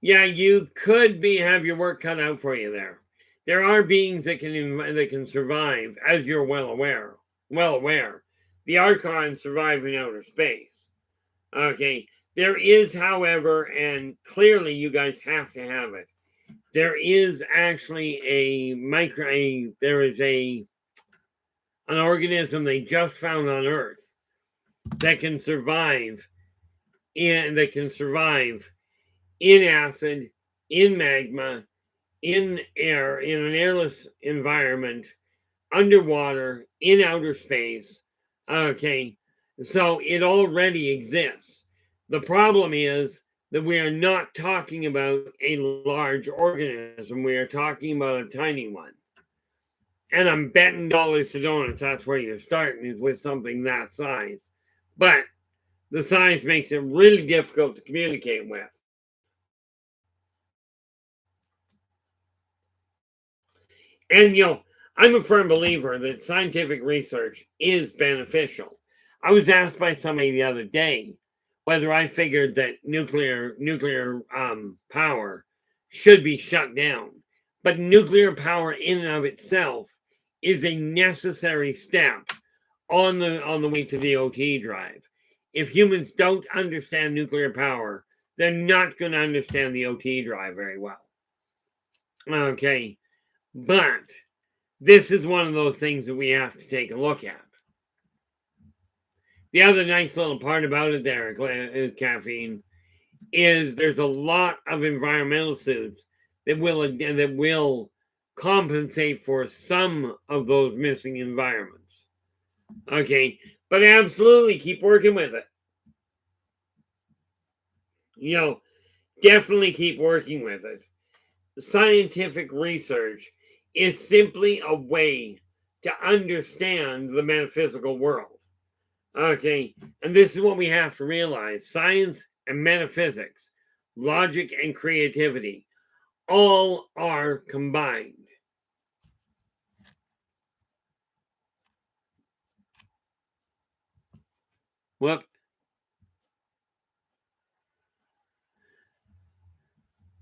Yeah, you could have your work cut out for you there. There are beings that can survive, as you're well aware. The Archons survive in outer space. Okay. There is, however, and clearly you guys have to have it. There is actually an organism they just found on Earth that can survive in acid, in magma, in air, in an airless environment, underwater, in outer space. Okay, so it already exists. The problem is that we are not talking about a large organism. We are talking about a tiny one. And I'm betting dollars to donuts that's where you're starting, is with something that size. But the size makes it really difficult to communicate with. And, I'm a firm believer that scientific research is beneficial. I was asked by somebody the other day whether I figured that nuclear power should be shut down. But nuclear power in and of itself is a necessary step on the way to the OT drive. If humans don't understand nuclear power, they're not going to understand the OT drive very well. Okay. But this is one of those things that we have to take a look at. The other nice little part about it there, caffeine, is there's a lot of environmental suits that will compensate for some of those missing environments. Okay, but absolutely keep working with it. Definitely keep working with it. Scientific research is simply a way to understand the metaphysical world. Okay, and this is what we have to realize. Science and metaphysics, logic and creativity, all are combined. Whoop.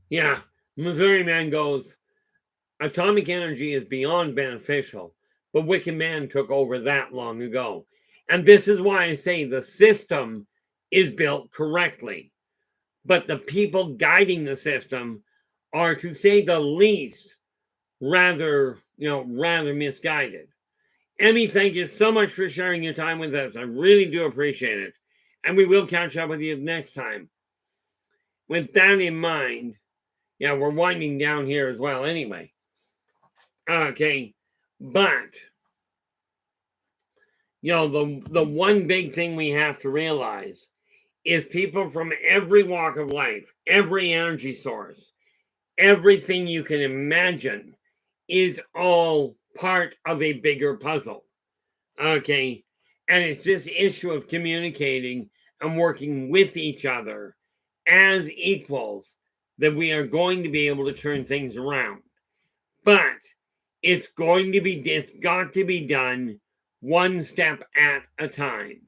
Yeah, Missouri Man goes, atomic energy is beyond beneficial, but Wicked Man took over that long ago. And this is why I say the system is built correctly, but the people guiding the system are, to say the least, rather misguided. Emmy, thank you so much for sharing your time with us. I really do appreciate it. And we will catch up with you next time. With that in mind, we're winding down here as well anyway. Okay, but You know, the one big thing we have to realize is people from every walk of life, every energy source, everything you can imagine is all part of a bigger puzzle. Okay. And it's this issue of communicating and working with each other as equals that we are going to be able to turn things around. But it's got to be done one step at a time.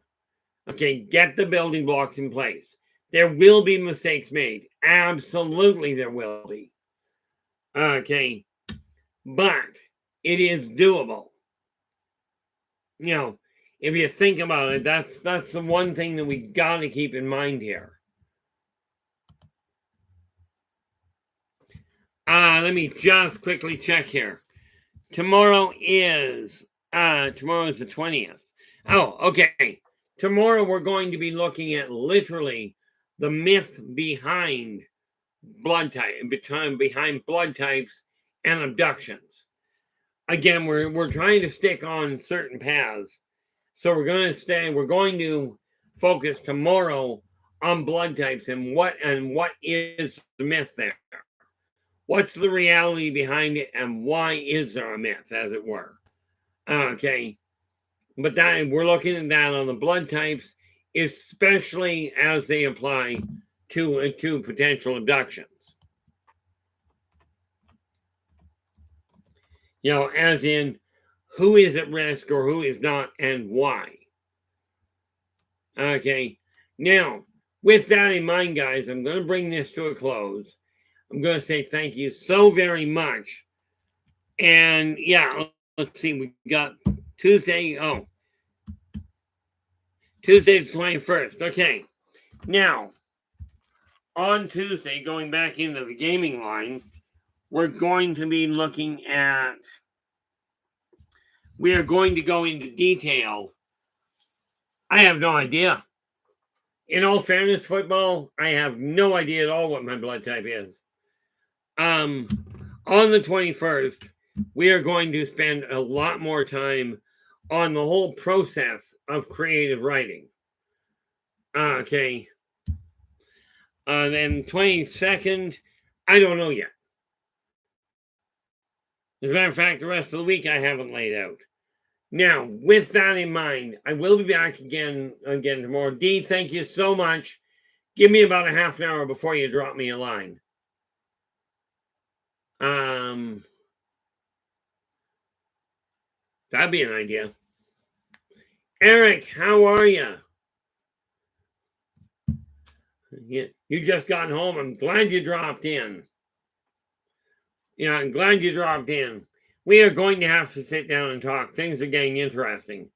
Okay, get the building blocks in place. There will be mistakes made. Absolutely, there will be. Okay, but it is doable. You know, if you think about it, that's the one thing that we got to keep in mind here. Let me just quickly check here. Tomorrow is the 20th. Oh, okay. Tomorrow we're going to be looking at literally the myth behind blood type, behind blood types and abductions. Again, we're trying to stick on certain paths. So we're going to focus tomorrow on blood types and what is the myth there. What's the reality behind it and why is there a myth, as it were? Okay. But that we're looking at that on the blood types, especially as they apply to potential abductions. You know, as in who is at risk or who is not and why. Okay. Now, with that in mind, guys, I'm going to bring this to a close. I'm going to say thank you so very much. And yeah, let's see. We got Tuesday. Oh, Tuesday the 21st. Okay. Now, on Tuesday, going back into the gaming line, we're going to be looking at, we are going to go into detail. I have no idea. In all fairness, football, I have no idea at all what my blood type is. On the 21st, we are going to spend a lot more time on the whole process of creative writing. Okay. Then 22nd, I don't know yet. As a matter of fact, the rest of the week I haven't laid out. Now, with that in mind, I will be back again tomorrow. Dee, thank you so much. Give me about a half an hour before you drop me a line. That'd be an idea. Eric, how are you? You just got home. I'm glad you dropped in. Yeah, I'm glad you dropped in. We are going to have to sit down and talk. Things are getting interesting.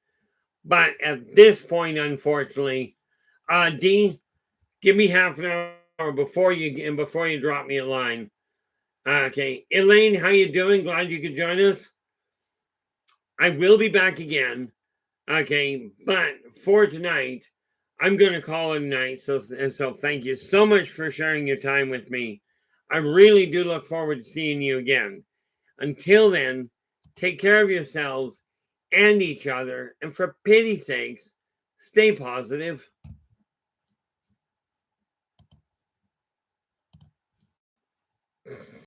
But at this point, unfortunately, Dee, give me half an hour before you drop me a line. Okay. Elaine, how you doing? Glad you could join us. I will be back again. Okay, but for tonight, I'm going to call it a night. So thank you so much for sharing your time with me. I really do look forward to seeing you again. Until then, take care of yourselves and each other. And for pity's sakes, stay positive.